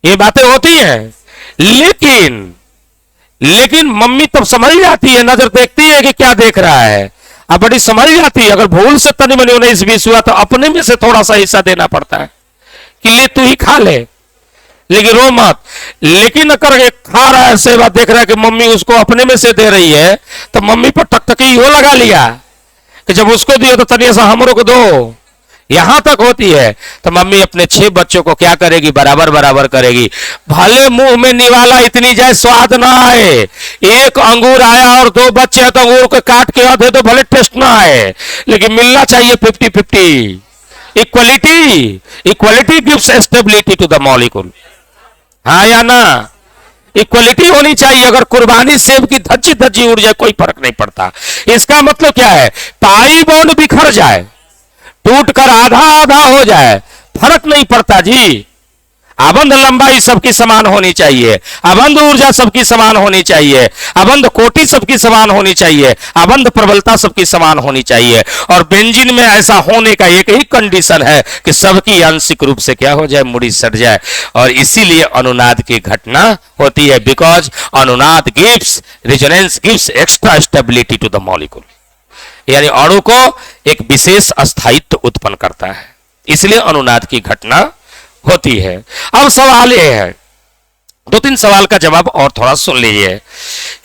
ये बातें होती हैं, लेकिन मम्मी तब समझ जाती है, नजर देखती है कि क्या देख रहा है, अब बड़ी समझ जाती है। अगर भूल से तनी मनी 19-20 हुआ तो अपने में से थोड़ा सा हिस्सा देना पड़ता है कि ले तू ही खा ले, लेकिन रो मत। लेकिन अगर खा रहा है सेवा, देख रहा है कि मम्मी उसको अपने में से दे रही है, तो मम्मी पर टकटकी हो लगा लिया कि जब उसको दियो तो तनिया सा हमरों को दो, यहां तक होती है। तो मम्मी अपने 6 बच्चों को क्या करेगी, बराबर बराबर करेगी। भले मुंह में निवाला इतनी जाए स्वाद ना आए, एक अंगूर आया और 2 बच्चे तो अंगूर को काट के दे दो, भले टेस्ट ना आए, लेकिन मिलना चाहिए 50-50। Equality gives stability to the molecule, हाँ या ना? इक्वलिटी होनी चाहिए। अगर कुर्बानी सेब की धज्जी धज्जी उड़ जाए कोई फर्क नहीं पड़ता। इसका मतलब क्या है, पाई बॉन्ड बिखर जाए, टूट कर आधा आधा हो जाए, फर्क नहीं पड़ता जी। आबंध लंबाई सबकी समान होनी चाहिए, आबंध ऊर्जा सबकी समान होनी चाहिए, आबंध कोटि सबकी समान होनी चाहिए, आबंध प्रबलता सबकी समान होनी चाहिए। और बेंजीन में ऐसा होने का एक ही कंडीशन है कि सबकी आंशिक रूप से क्या हो जाए, मुड़ी सट जाए। और इसीलिए अनुनाद की घटना होती है, बिकॉज अनुनाद gives, resonance gives extra stability to the molecule, यानी अणु को एक विशेष अस्थायित्व उत्पन्न करता है, इसलिए अनुनाद की घटना होती है। अब सवाल यह है, 2-3 सवाल का जवाब और थोड़ा सुन लीजिए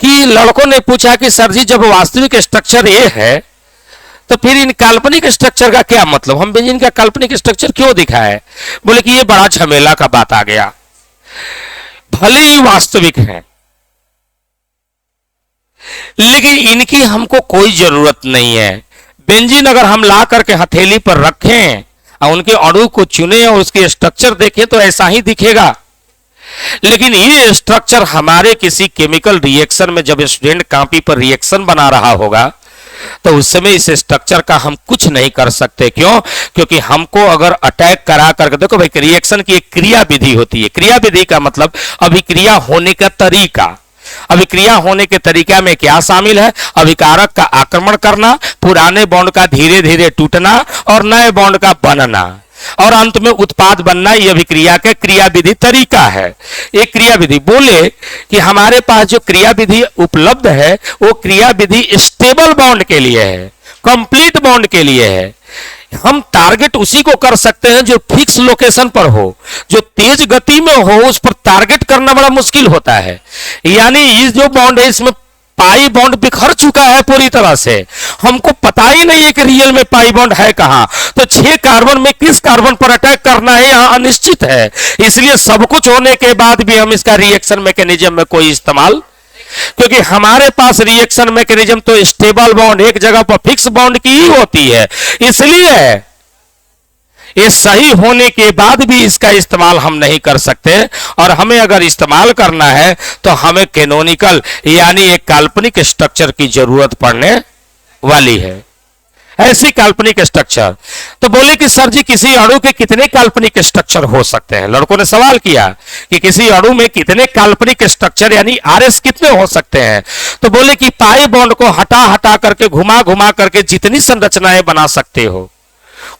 कि लड़कों ने पूछा कि सर जी जब वास्तविक स्ट्रक्चर ये है तो फिर इन काल्पनिक स्ट्रक्चर का क्या मतलब, हम बेंजीन का काल्पनिक स्ट्रक्चर क्यों दिखाए? बोले कि ये बड़ा झमेला का बात आ गया। भले ही वास्तविक है, लेकिन इनकी हमको कोई जरूरत नहीं है। बेंजीन अगर हम ला करके हथेली पर रखें और उनके अणु को चुने और उसके स्ट्रक्चर देखें तो ऐसा ही दिखेगा। लेकिन ये स्ट्रक्चर हमारे किसी केमिकल रिएक्शन में जब स्टूडेंट कॉपी पर रिएक्शन बना रहा होगा तो उस समय इस स्ट्रक्चर का हम कुछ नहीं कर सकते। क्यों? क्योंकि हमको अगर अटैक करा करके, देखो भाई, रिएक्शन की एक क्रिया विधि होती है। क्रिया विधि का मतलब अभिक्रिया होने का तरीका। अभिक्रिया होने के तरीका में क्या शामिल है? अभिकारक का आक्रमण करना, पुराने बॉन्ड का धीरे धीरे टूटना और नए बॉन्ड का बनना और अंत में उत्पाद बनना। यह अभिक्रिया का क्रिया विधि तरीका है। एक क्रिया विधि बोले कि हमारे पास जो क्रिया विधि उपलब्ध है वो क्रिया विधि स्टेबल बॉन्ड के लिए है, कंप्लीट बॉन्ड के लिए है। हम टारगेट उसी को कर सकते हैं जो फिक्स लोकेशन पर हो, जो तेज गति में हो। उस पर टारगेट करना बड़ा मुश्किल होता है। यानी ये जो बॉन्ड है इसमें पाई बॉन्ड बिखर चुका है पूरी तरह से, हमको पता ही नहीं है कि रियल में पाई बॉन्ड है कहां। तो 6 कार्बन में किस कार्बन पर अटैक करना है यहां अनिश्चित है। इसलिए सब कुछ होने के बाद भी हम इसका रिएक्शन मैकेनिज्म में कोई इस्तेमाल, क्योंकि हमारे पास रिएक्शन मैकेनिज्म तो स्टेबल बॉन्ड, एक जगह पर फिक्स बॉन्ड की ही होती है। इसलिए ये सही होने के बाद भी इसका इस्तेमाल हम नहीं कर सकते। और हमें अगर इस्तेमाल करना है तो हमें कैनोनिकल यानी एक काल्पनिक स्ट्रक्चर की जरूरत पड़ने वाली है। ऐसी काल्पनिक स्ट्रक्चर। तो बोले कि सर जी किसी अणु के कितने काल्पनिक स्ट्रक्चर हो सकते हैं? लड़कों ने सवाल किया कि किसी अणु में कितने काल्पनिक स्ट्रक्चर यानी आरएस कितने हो सकते हैं? तो बोले कि पाई बॉन्ड को हटा हटा करके, घुमा घुमा करके जितनी संरचनाएं बना सकते हो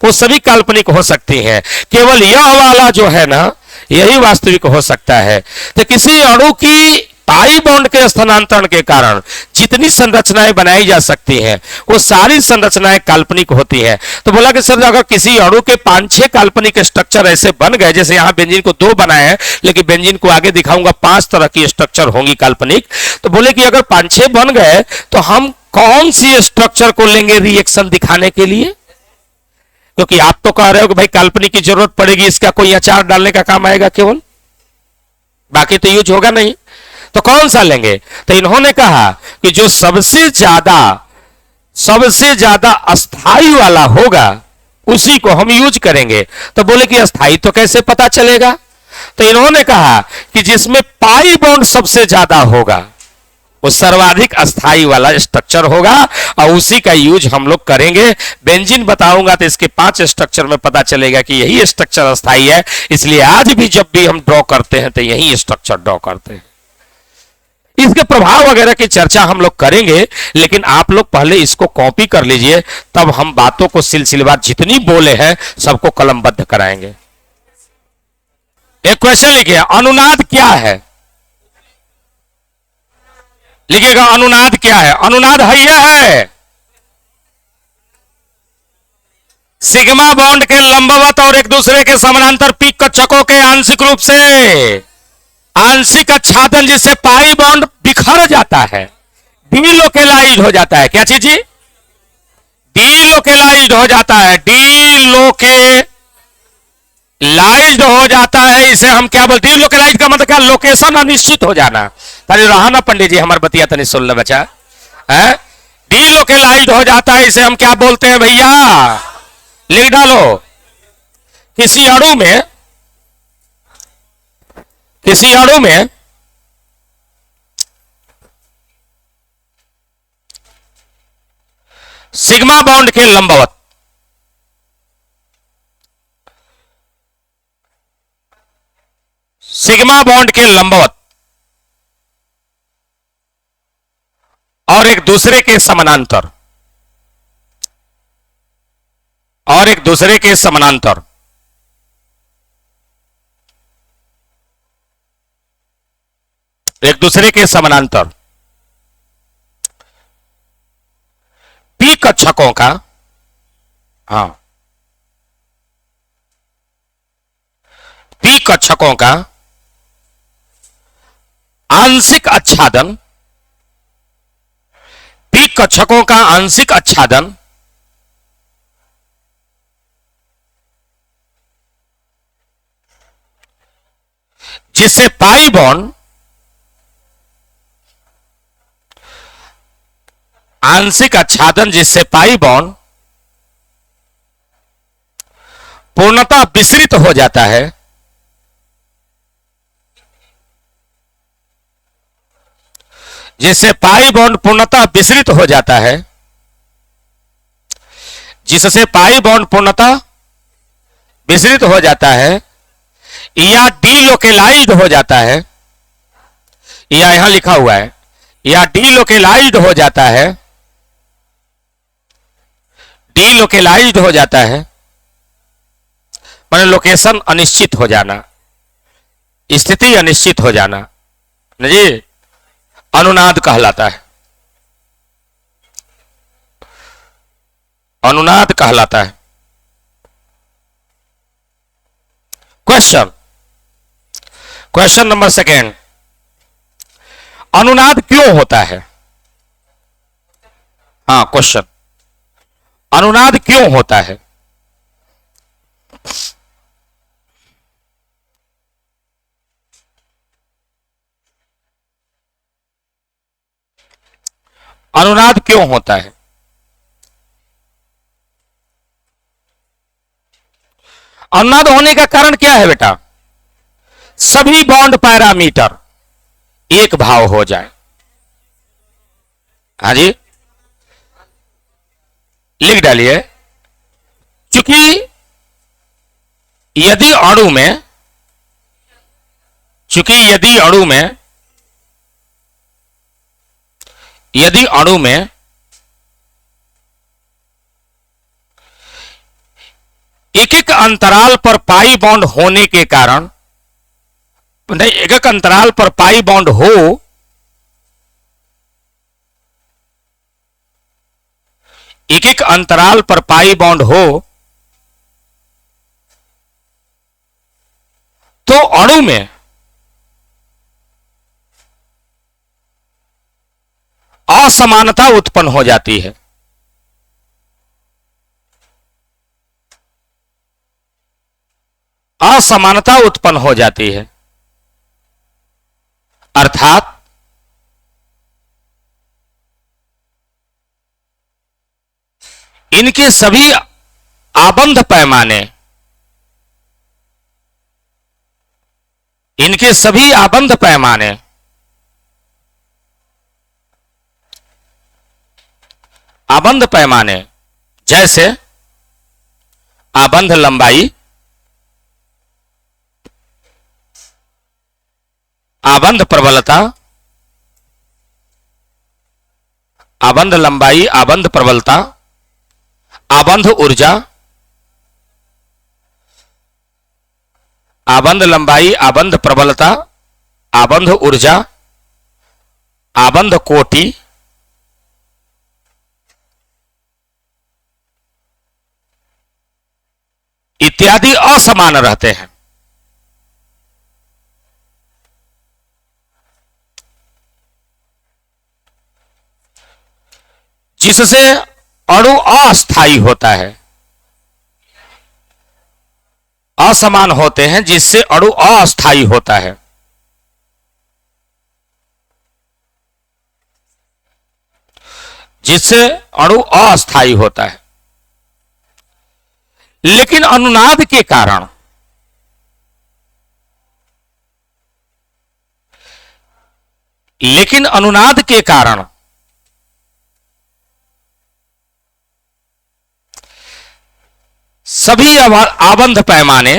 वो सभी काल्पनिक हो सकती हैं। केवल यह वाला जो है ना यही वास्तविक हो सकता है। तो किसी अणु की पाई बॉन्ड के स्थानांतरण के कारण जितनी संरचनाएं बनाई जा सकती हैं वो सारी संरचनाएं काल्पनिक होती हैं। तो बोला कि सर अगर किसी अणु के 5-6 काल्पनिक स्ट्रक्चर ऐसे बन गए, जैसे यहां बेंजीन को 2 बनाए हैं लेकिन बेंजीन को आगे दिखाऊंगा 5 तरह की स्ट्रक्चर होंगी काल्पनिक। तो बोले कि अगर 5-6 बन गए तो हम कौन सी स्ट्रक्चर को लेंगे रिएक्शन दिखाने के लिए? क्योंकि आप तो कह रहे हो कि भाई काल्पनिक की जरूरत पड़ेगी, इसका कोई अचार डालने का काम आएगा केवल, बाकी तो यूज होगा नहीं। तो कौन सा लेंगे? तो इन्होंने कहा कि जो सबसे ज्यादा अस्थाई वाला होगा उसी को हम यूज करेंगे। तो बोले कि अस्थाई तो कैसे पता चलेगा? तो इन्होंने कहा कि जिसमें पाई बॉन्ड सबसे ज्यादा होगा वो सर्वाधिक अस्थाई वाला स्ट्रक्चर होगा और उसी का यूज हम लोग करेंगे। बेंजीन बताऊंगा तो इसके 5 स्ट्रक्चर में पता चलेगा कि यही स्ट्रक्चर अस्थाई है। इसलिए आज भी जब भी हम ड्रॉ करते हैं तो यही स्ट्रक्चर ड्रॉ करते हैं। इसके प्रभाव वगैरह की चर्चा हम लोग करेंगे, लेकिन आप लोग पहले इसको कॉपी कर लीजिए, तब हम बातों को सिलसिलेवार जितनी बोले हैं सबको कलमबद्ध कराएंगे। एक क्वेश्चन लिखिए, अनुनाद क्या है? लिखिएगा अनुनाद क्या है? अनुनाद है यह है सिग्मा बॉन्ड के लंबवत और एक दूसरे के समानांतर पीक कक्षकों के आंशिक रूप से आंशिक आच्छादन, जिससे पाई बॉन्ड बिखर जाता है, डीलोकेलाइज्ड हो जाता है। क्या चीज जी? डीलोकेलाइज्ड हो जाता है, डीलोकेलाइज्ड हो जाता है। इसे हम क्या बोलते हैं? डीलोकेलाइज्ड का मतलब क्या? लोकेशन अनिश्चित हो जाना। तनी रहा पंडित जी, हमारे बतिया तनी सुन ले बच्चा है। डीलोकेलाइज्ड हो जाता है, इसे हम क्या बोलते हैं भैया? लिख डालो। किसी अणु में सिग्मा बॉन्ड के लंबवत और एक दूसरे के समानांतर पी कक्षकों का, पी कक्षकों का आंशिक आच्छादन, पी कक्षकों का आंशिक आच्छादन जिससे पाई बॉन्ड आंशिक आच्छादन जिससे पाई बॉन्ड पूर्णतः विसरित हो जाता है, जिससे पाई बॉन्ड पूर्णतः विसरित हो जाता है जिससे पाई बॉन्ड पूर्णतः विस्तृत हो जाता है या डीलोकेलाइज्ड हो जाता है, या यहां लिखा हुआ है या डीलोकेलाइज्ड हो जाता है, डीलोकेलाइज्ड हो जाता है माने लोकेशन अनिश्चित हो जाना, स्थिति अनिश्चित हो जाना, जी अनुनाद कहलाता है, अनुनाद कहलाता है। क्वेश्चन, क्वेश्चन नंबर सेकेंड, अनुनाद क्यों होता है? हाँ क्वेश्चन, अनुनाद क्यों होता है? अनुनाद क्यों होता है? अनुनाद होने का कारण क्या है बेटा? सभी बॉन्ड पैरामीटर एक भाव हो जाए। हाँ जी लिख डालिए, क्योंकि यदि अणु में, चूंकि यदि अणु में, यदि अणु में एक एक अंतराल पर पाई बॉन्ड होने के कारण, नहीं एक एक अंतराल पर पाई बॉन्ड हो, एक एक अंतराल पर पाई बॉन्ड हो तो अणु में असमानता उत्पन्न हो जाती है। असमानता उत्पन्न हो जाती है, अर्थात इनके सभी आबंध पैमाने, इनके सभी आबंध पैमाने आबंध पैमाने जैसे आबंध लंबाई, आबंध प्रबलता, आबंध लंबाई, आबंध प्रबलता, आबंध ऊर्जा, आबंध लंबाई, आबंध प्रबलता, आबंध ऊर्जा, आबंध कोटि, इत्यादि असमान रहते हैं। जिससे अणु अस्थायी होता है, असमान होते हैं जिससे अणु अस्थायी होता है। जिससे अणु अस्थायी होता है। लेकिन अनुनाद के कारण लेकिन अनुनाद के कारण सभी आबंध पैमाने,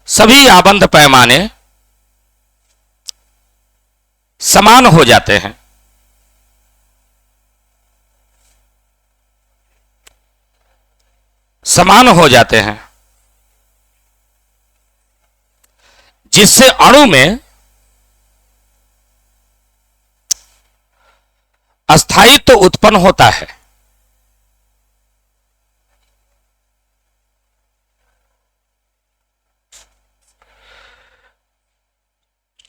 सभी आबंध पैमाने समान हो जाते हैं। समान हो जाते हैं, जिससे अणु में अस्थायित्व उत्पन्न होता है।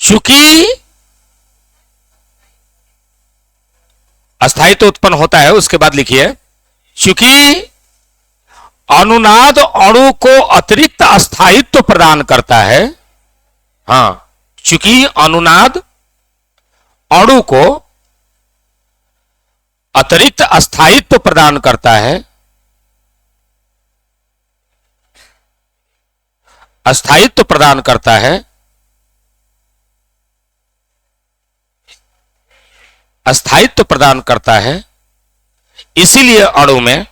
चूंकि अस्थायित्व उत्पन्न होता है, उसके बाद लिखिए, चूंकि अनुनाद अणु को अतिरिक्त अस्थायित्व प्रदान करता है। हां, चूंकि अनुनाद अणु को अतिरिक्त अस्थायित्व प्रदान करता है, अस्थायित्व प्रदान करता है, अस्थायित्व प्रदान करता है, इसीलिए अणु में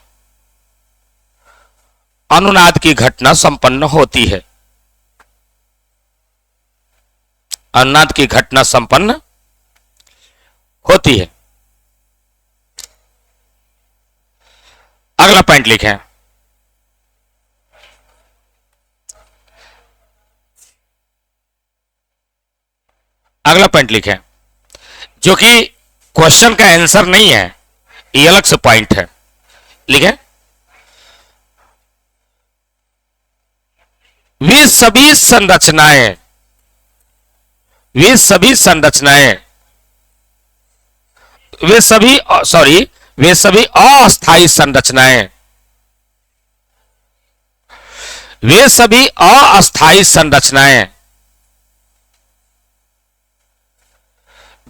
अनुनाद की घटना संपन्न होती है। अनुनाद की घटना संपन्न होती है। अगला पॉइंट लिखें। अगला पॉइंट लिखें जो कि क्वेश्चन का आंसर नहीं है, ये अलग से पॉइंट है। लिखें, वे सभी संरचनाएं वे सभी अस्थायी संरचनाएं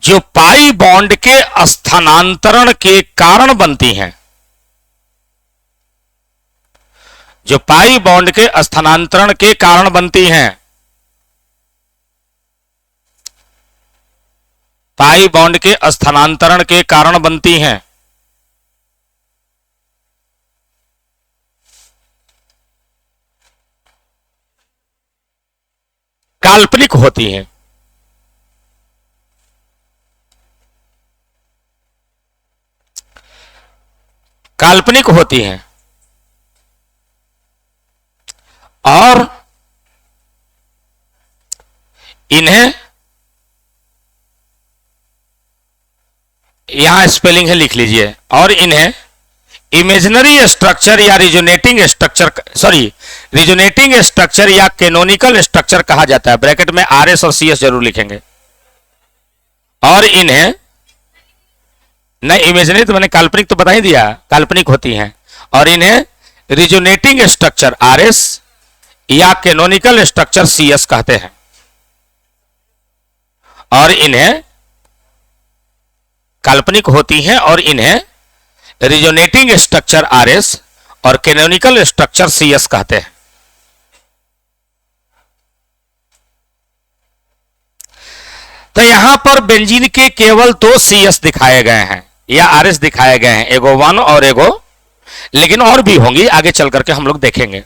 जो पाई बॉन्ड के स्थानांतरण के कारण बनती हैं, जो पाई बॉन्ड के स्थानांतरण के कारण बनती हैं, पाई बॉन्ड के स्थानांतरण के कारण बनती हैं, काल्पनिक होती हैं। काल्पनिक होती हैं और इन्हें, यहां स्पेलिंग है लिख लीजिए, और इन्हें इमेजिनरी स्ट्रक्चर या रिजोनेटिंग स्ट्रक्चर या कैनोनिकल स्ट्रक्चर कहा जाता है। ब्रैकेट में आरएस और सीएस जरूर लिखेंगे। और इन्हें नहीं, इमेजिनरी तो मैंने काल्पनिक तो बता ही दिया, काल्पनिक होती हैं, और इन्हें रिजोनेटिंग स्ट्रक्चर आरएस या कैनोनिकल स्ट्रक्चर सीएस कहते हैं। और इन्हें काल्पनिक होती हैं और इन्हें रिजोनेटिंग स्ट्रक्चर आरएस और कैनोनिकल स्ट्रक्चर सीएस कहते हैं। तो यहां पर बेंजीन के केवल 2 सीएस दिखाए गए हैं या आरएस दिखाए गए हैं, एगो 1 और एगो, लेकिन और भी होंगी, आगे चल करके हम लोग देखेंगे।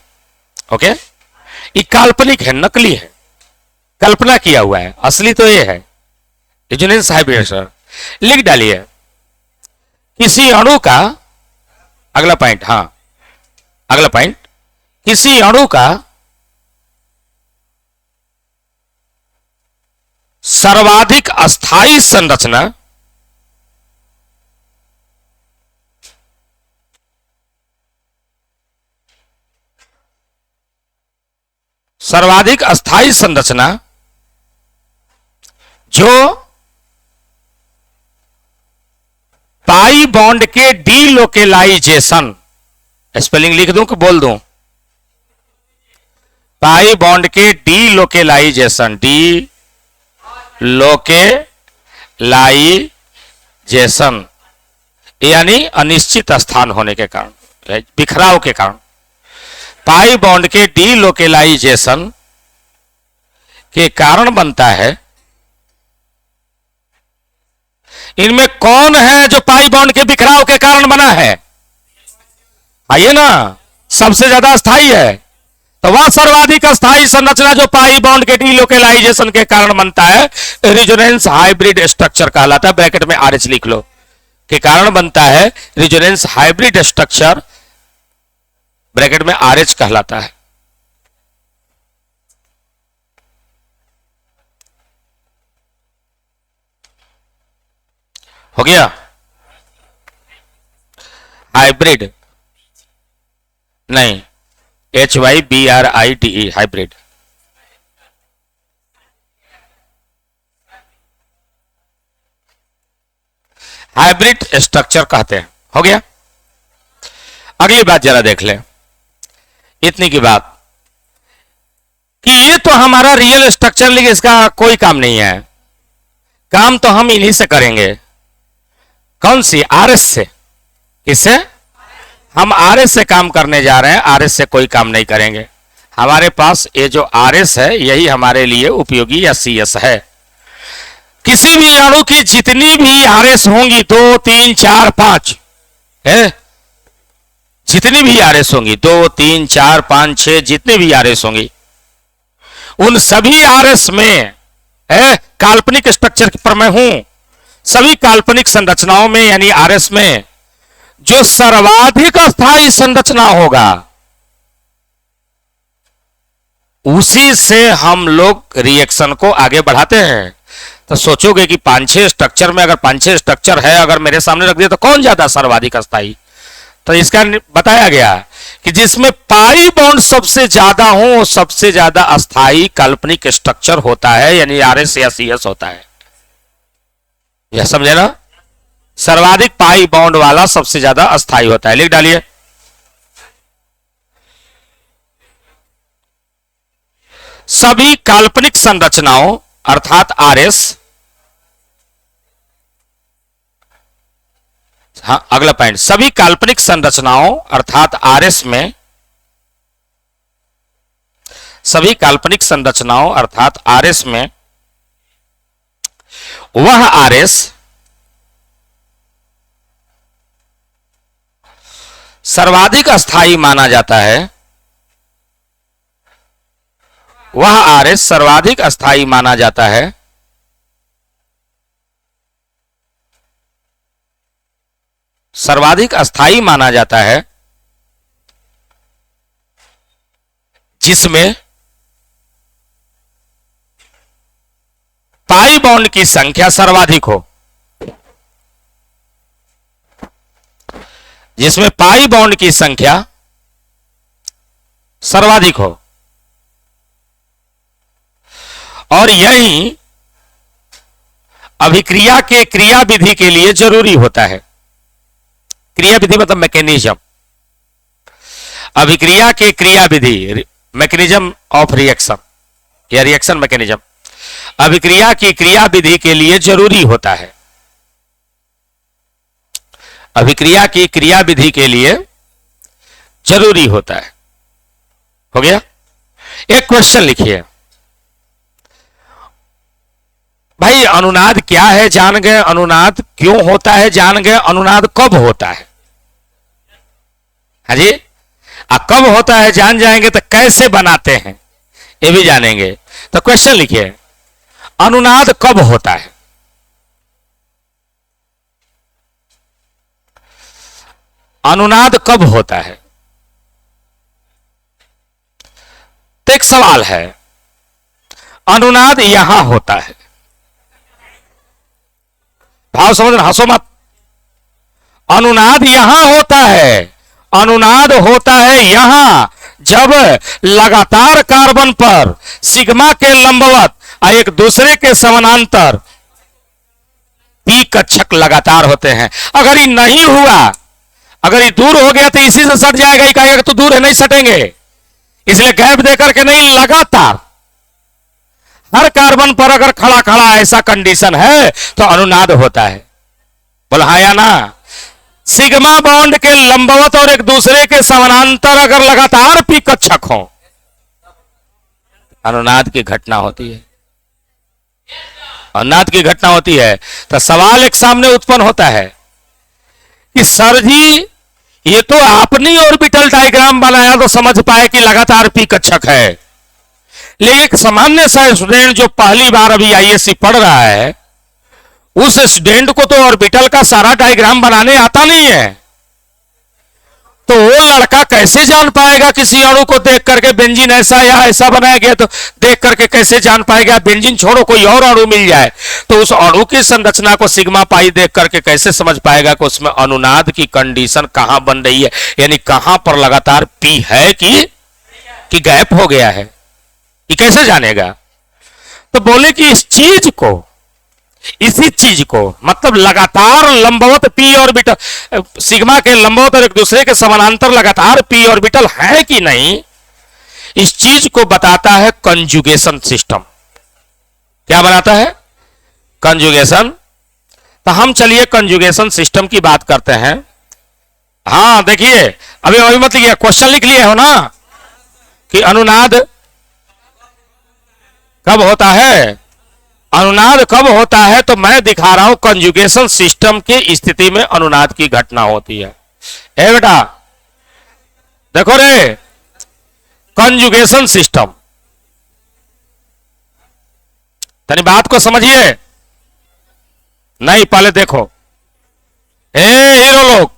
ओके, ये काल्पनिक है, नकली है, कल्पना किया हुआ है, असली तो ये है रिजोनेंस हाइब्रिडेशन। लिख डालिए, किसी अणु का, अगला पॉइंट, हां अगला पॉइंट, किसी अणु का सर्वाधिक अस्थायी संरचना जो पाई बॉन्ड के डीलोकेलाइजेशन, स्पेलिंग लिख दूं कि बोल दूं? पाई बॉन्ड के डीलोकेलाइजेशन, डीलोकेलाइजेशन यानी अनिश्चित स्थान होने के कारण, बिखराव के कारण, पाई बॉन्ड के डीलोकेलाइजेशन के कारण बनता है। इनमें कौन है जो पाई बॉन्ड के बिखराव के कारण बना है? आइए ना, सबसे ज्यादा स्थायी है, तो वह सर्वाधिक अस्थायी संरचना जो पाई बॉन्ड के डीलोकेलाइजेशन के कारण बनता है, रिजोनेंस हाइब्रिड स्ट्रक्चर कहलाता है। ब्रैकेट में आरएच लिख लो, के कारण बनता है रिजोनेंस हाइब्रिड स्ट्रक्चर, ब्रैकेट में आरएच कहलाता है। हो गया? हाइब्रिड नहीं, HYBRIDE, हाइब्रिड। हाइब्रिड स्ट्रक्चर कहते हैं। हो गया? अगली बात जरा देख लें, इतनी की बात कि ये तो हमारा रियल स्ट्रक्चर, लेकिन इसका कोई काम नहीं है। काम तो हम इन्हीं से करेंगे। कौन सी? आरएस से। किससे? हम आरएस से काम करने जा रहे हैं, आरएस से कोई काम नहीं करेंगे। हमारे पास ये जो आरएस है यही हमारे लिए उपयोगी या सीएस है। किसी भी अणु की जितनी भी आरएस होंगी, 2, 3, 4, 5, है, जितनी भी आरएस होंगी, 2, 3, 4, 5, 6, जितनी भी आरएस होंगी, उन सभी आरएस में है काल्पनिक स्ट्रक्चर पर मैं हूं, सभी काल्पनिक संरचनाओं में यानी आरएस में जो सर्वाधिक अस्थायी संरचना होगा उसी से हम लोग रिएक्शन को आगे बढ़ाते हैं। तो सोचोगे कि 5-6 स्ट्रक्चर में, अगर 5-6 स्ट्रक्चर है अगर मेरे सामने रख दिया तो कौन ज्यादा सर्वाधिक अस्थायी? तो इसका बताया गया कि जिसमें पाई बॉन्ड सबसे ज्यादा हो सबसे ज्यादा अस्थायी काल्पनिक स्ट्रक्चर होता है, यानी आरएस या सीएस होता है। यह समझे ना? सर्वाधिक पाई बॉन्ड वाला सबसे ज्यादा अस्थायी होता है। लिख डालिए, सभी काल्पनिक संरचनाओं अर्थात आरएस, हाँ अगला पॉइंट, सभी काल्पनिक संरचनाओं अर्थात आरएस में, सभी काल्पनिक संरचनाओं अर्थात आरएस में वह आरएस सर्वाधिक अस्थायी माना जाता है, वह आरएस सर्वाधिक अस्थायी माना जाता है सर्वाधिक अस्थायी माना जाता है जिसमें पाई बॉन्ड की संख्या सर्वाधिक हो, जिसमें पाई बॉन्ड की संख्या सर्वाधिक हो, और यही अभिक्रिया के क्रिया विधि के लिए जरूरी होता है। क्रिया विधि मतलब मैकेनिज्म, अभिक्रिया के क्रिया विधि, मैकेनिज्म ऑफ रिएक्शन या रिएक्शन मैकेनिज्म, अभिक्रिया की क्रिया विधि के लिए जरूरी होता है, अभिक्रिया की क्रिया विधि के लिए जरूरी होता है। हो गया? एक क्वेश्चन लिखिए भाई, अनुनाद क्या है जान गए, अनुनाद क्यों होता है जान गए, अनुनाद कब होता है? हाँ जी, कब होता है जान जाएंगे तो कैसे बनाते हैं ये भी जानेंगे। तो क्वेश्चन लिखिए, अनुनाद कब होता है? अनुनाद कब होता है? तो एक सवाल है, अनुनाद यहां होता है, भाव समझना, हंसो मत। अनुनाद यहां होता है, अनुनाद होता है यहां जब लगातार कार्बन पर सिग्मा के लंबवत और एक दूसरे के समानांतर पी कक्षक लगातार होते हैं। अगर ये नहीं हुआ, अगर ये दूर हो गया तो इसी से सट जाएगा, ये कहेगा तो दूर है नहीं सटेंगे, इसलिए गैप देकर के नहीं, लगातार हर कार्बन पर अगर खड़ा खड़ा ऐसा कंडीशन है तो अनुनाद होता है। बोला हाँ या ना? सिग्मा बॉन्ड के लंबवत और एक दूसरे के समानांतर अगर लगातार पी कक्षक हो, अनुनाद की घटना होती है, अनुनाद की घटना होती है। तो सवाल एक सामने उत्पन्न होता है कि सर जी ये तो आपने ऑर्बिटल डायग्राम बनाया तो समझ पाए कि लगातार पी कक्षक है, लेकिन एक सामान्य सा स्टूडेंट जो पहली बार अभी आईएससी पढ़ रहा है, उस स्टूडेंट को तो ऑर्बिटल का सारा डायग्राम बनाने आता नहीं है, तो वो लड़का कैसे जान पाएगा किसी अणु को देख करके बेंजीन ऐसा या ऐसा बनाया गया, तो देख करके कैसे जान पाएगा? बेंजीन छोड़ो, कोई और अणु मिल जाए तो उस अणु की संरचना को सिग्मा पाई देख करके कैसे समझ पाएगा कि उसमें अनुनाद की कंडीशन कहां बन रही है, यानी कहां पर लगातार पी है कि गैप हो गया है, ये कैसे जानेगा? तो बोले कि इस चीज को, इसी चीज को मतलब लगातार लंबवत पी ऑर्बिटल, सिग्मा के लंबवत और एक दूसरे के समानांतर लगातार पी ऑर्बिटल है कि नहीं, इस चीज को बताता है कंजुगेशन सिस्टम। क्या बनाता है? कंजुगेशन। तो हम चलिए कंजुगेशन सिस्टम की बात करते हैं। हाँ देखिए, अभी मत लिखिए, क्वेश्चन लिख लिए हो ना कि अनुनाद कब होता है, अनुनाद कब होता है, तो मैं दिखा रहा हूं कंजुगेशन सिस्टम की स्थिति में अनुनाद की घटना होती है। ए बेटा देखो रे, कंजुगेशन सिस्टम, तनी बात को समझिए। नहीं पहले देखो, ए हीरो लोग,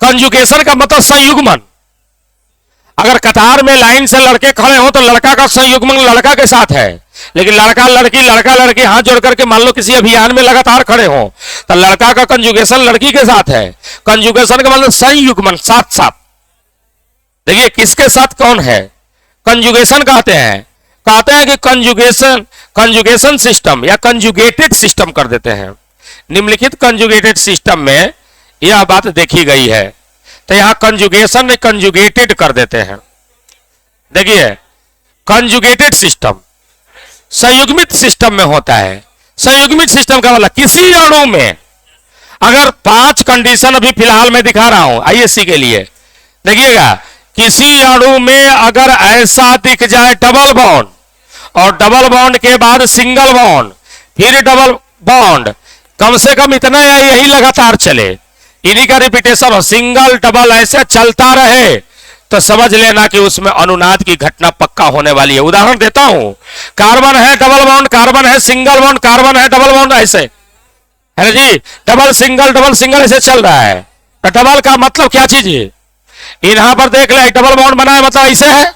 कंजुगेशन का मतलब संयुग्मन। अगर कतार में लाइन से लड़के खड़े हो तो लड़का का संयुग्मन लड़का के साथ है, लेकिन लड़का लड़की हाथ जोड़ करके मान लो किसी अभियान में लगातार खड़े हो तो लड़का का कंजुगेशन लड़की के साथ है। कंजुगेशन का मतलब संयुग्मन, साथ साथ। देखिए किसके साथ कौन है, कंजुगेशन कहते हैं कि कंजुगेशन सिस्टम या कंजुगेटेड सिस्टम कर देते हैं। निम्नलिखित कंजुगेटेड सिस्टम में यह बात देखी गई है, तो यहां कंजुगेशन में कंजुगेटेड कर देते हैं। देखिए कंजुगेटेड सिस्टम संयुग्मित सिस्टम में होता है। संयुग्मित सिस्टम का मतलब किसी अणु में अगर 5 कंडीशन अभी फिलहाल मैं दिखा रहा हूं आईएससी के लिए, देखिएगा किसी अणु में अगर ऐसा दिख जाए डबल बॉन्ड, और डबल बॉन्ड के बाद सिंगल बॉन्ड, फिर डबल बॉन्ड, कम से कम इतना यही लगातार चले, इन्हीं का रिपीटेशन हो, सिंगल डबल ऐसे चलता रहे, तो समझ लेना कि उसमें अनुनाद की घटना पक्का होने वाली है। उदाहरण देता हूं, कार्बन है डबल बॉन्ड, कार्बन है सिंगल बॉन्ड, कार्बन है डबल बॉन्ड, ऐसे है ना जी, डबल सिंगल ऐसे चल रहा है। तो डबल का मतलब क्या चीज है, यहां पर देख ले डबल बॉन्ड बना है मतलब ऐसे है,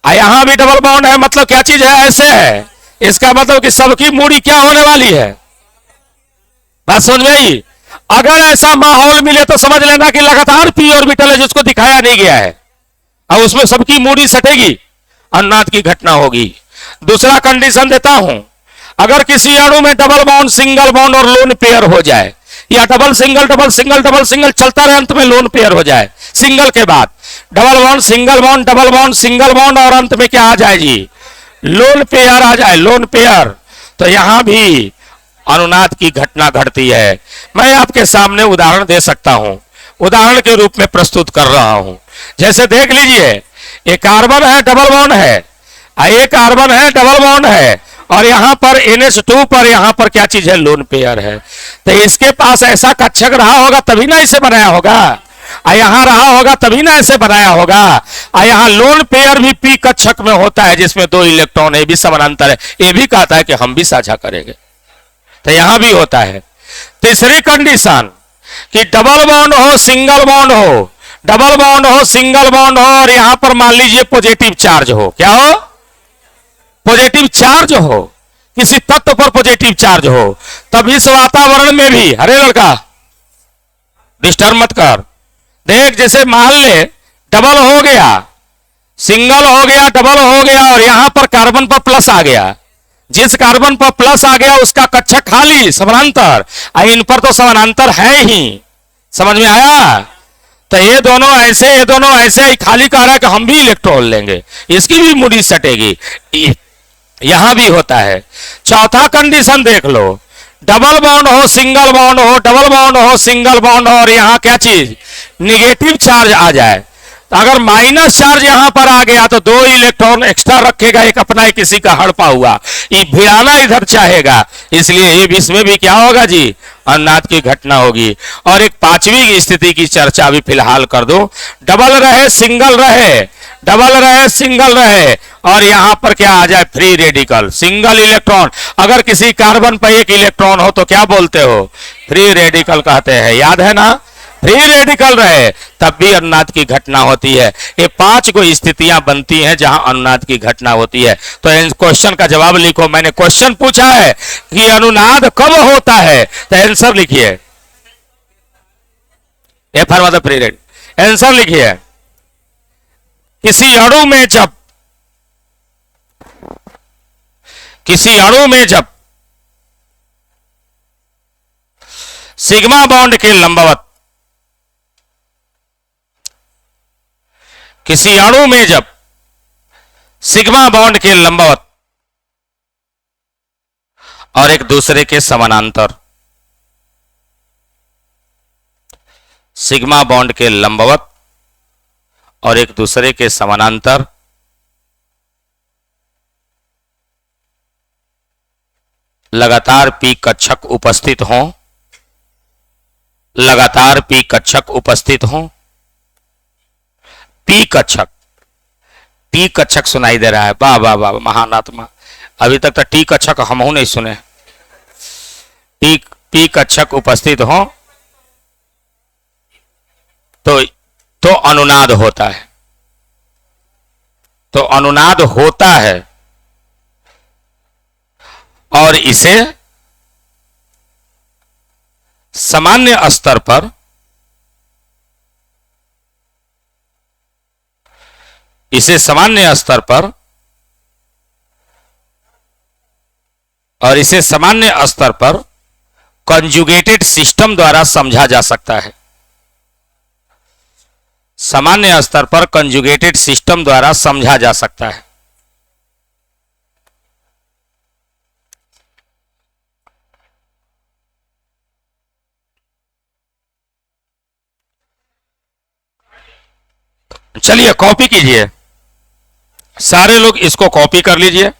यहां भी डबल बॉन्ड है मतलब क्या चीज है, ऐसे है। इसका मतलब कि सबकी मूड़ी क्या होने वाली है, बात समझ में आई। अगर ऐसा माहौल मिले तो समझ लेना कि लगातार पी ऑर्बिटल है जिसको दिखाया नहीं गया है, और उसमें सबकी मूड़ी सटेगी, अनुनाद की घटना होगी। दूसरा कंडीशन देता हूं, अगर किसी अणु में डबल बॉन्ड सिंगल बॉन्ड और लोन पेयर हो जाए, या डबल सिंगल चलता रहे, अंत में लोन पेयर हो जाए, सिंगल के बाद double bond single bond double bond single bond, और अंत में क्या आ जाए जी, लोन पेयर आ जाए, लोन पेयर, तो यहां भी अनुनाद की घटना घटती है। मैं आपके सामने उदाहरण दे सकता हूं, उदाहरण के रूप में प्रस्तुत कर रहा हूं। जैसे देख लीजिए, एक कार्बन है डबल बॉन्ड है, एक कार्बन है डबल बॉन्ड है, और यहां पर NH2 पर यहां पर क्या चीज है, लोन पेयर है। तो इसके पास ऐसा कक्षक रहा होगा तभी ना इसे बनाया होगा, यहां रहा होगा तभी ना ऐसे बनाया होगा। यहां लोन पेयर भी पी कक्षक में होता है जिसमें 2 इलेक्ट्रॉन है, भी समानांतर है, ये भी कहता है कि हम भी साझा करेंगे, तो यहां भी होता है। तीसरी कंडीशन कि डबल बॉन्ड हो सिंगल बॉन्ड हो, डबल बॉन्ड हो सिंगल बॉन्ड हो, और यहां पर मान लीजिए पॉजिटिव चार्ज हो, क्या हो, पॉजिटिव चार्ज हो, किसी तत्व पर पॉजिटिव चार्ज हो, तब इस वातावरण में भी, अरे लड़का डिस्टर्ब मत कर, देख जैसे मान ले डबल हो गया, सिंगल हो गया, डबल हो गया, और यहां पर कार्बन पर प्लस आ गया, जिस कार्बन पर प्लस आ गया उसका कक्षक खाली समानांतर, इन पर तो समानांतर है ही, समझ में आया। तो ये दोनों ऐसे ही खाली कह रहा है कि हम भी इलेक्ट्रॉन लेंगे, इसकी भी मूडी सटेगी, यहां भी होता है। चौथा कंडीशन देख लो, डबल बॉन्ड हो सिंगल बॉन्ड हो, डबल बॉन्ड हो सिंगल बॉन्ड हो, और यहां क्या चीज, निगेटिव चार्ज आ जाए, तो अगर माइनस चार्ज यहां पर आ गया तो 2 इलेक्ट्रॉन एक्स्ट्रा रखेगा, एक अपना एक किसी का हड़पा हुआ, ये भिड़ाना इधर चाहेगा, इसलिए ये इसमें भी क्या होगा जी, अनुनाद की घटना होगी। और एक 5वीं स्थिति की चर्चा भी फिलहाल कर दो, डबल रहे सिंगल रहे, डबल रहे सिंगल रहे, और यहां पर क्या आ जाए, फ्री रेडिकल, सिंगल इलेक्ट्रॉन, अगर किसी कार्बन पर 1 इलेक्ट्रॉन हो तो क्या बोलते हो, फ्री रेडिकल कहते हैं, याद है ना, फ्री रेडिकल रहे तब भी अनुनाद की घटना होती है। ये 5 को स्थितियां बनती हैं जहां अनुनाद की घटना होती है। तो इन क्वेश्चन का जवाब लिखो, मैंने क्वेश्चन पूछा है कि अनुनाद कब होता है, तो आंसर लिखिए, फॉर मतलब फ्री रेडिकल, आंसर लिखिए, किसी अणु में जब सिग्मा बॉन्ड के लंबवत, किसी अणु में जब सिग्मा बॉन्ड के लंबवत और एक दूसरे के समानांतर, सिग्मा बॉन्ड के लंबवत और एक दूसरे के समानांतर लगातार पी कक्षक उपस्थित हों, लगातार पी कक्षक उपस्थित हों। पी कक्षक, टी कक्षक सुनाई दे रहा है, वाह वाह वाह महान आत्मा। अभी तक तो टी कक्षक हमहू नहीं सुने। पी पी कक्षक उपस्थित हों तो अनुनाद होता है। तो अनुनाद होता है और इसे सामान्य स्तर पर कंजुगेटेड सिस्टम द्वारा समझा जा सकता है। सामान्य स्तर पर कंजुगेटेड सिस्टम द्वारा समझा जा सकता है। चलिए कॉपी कीजिए, सारे लोग इसको कॉपी कर लीजिए।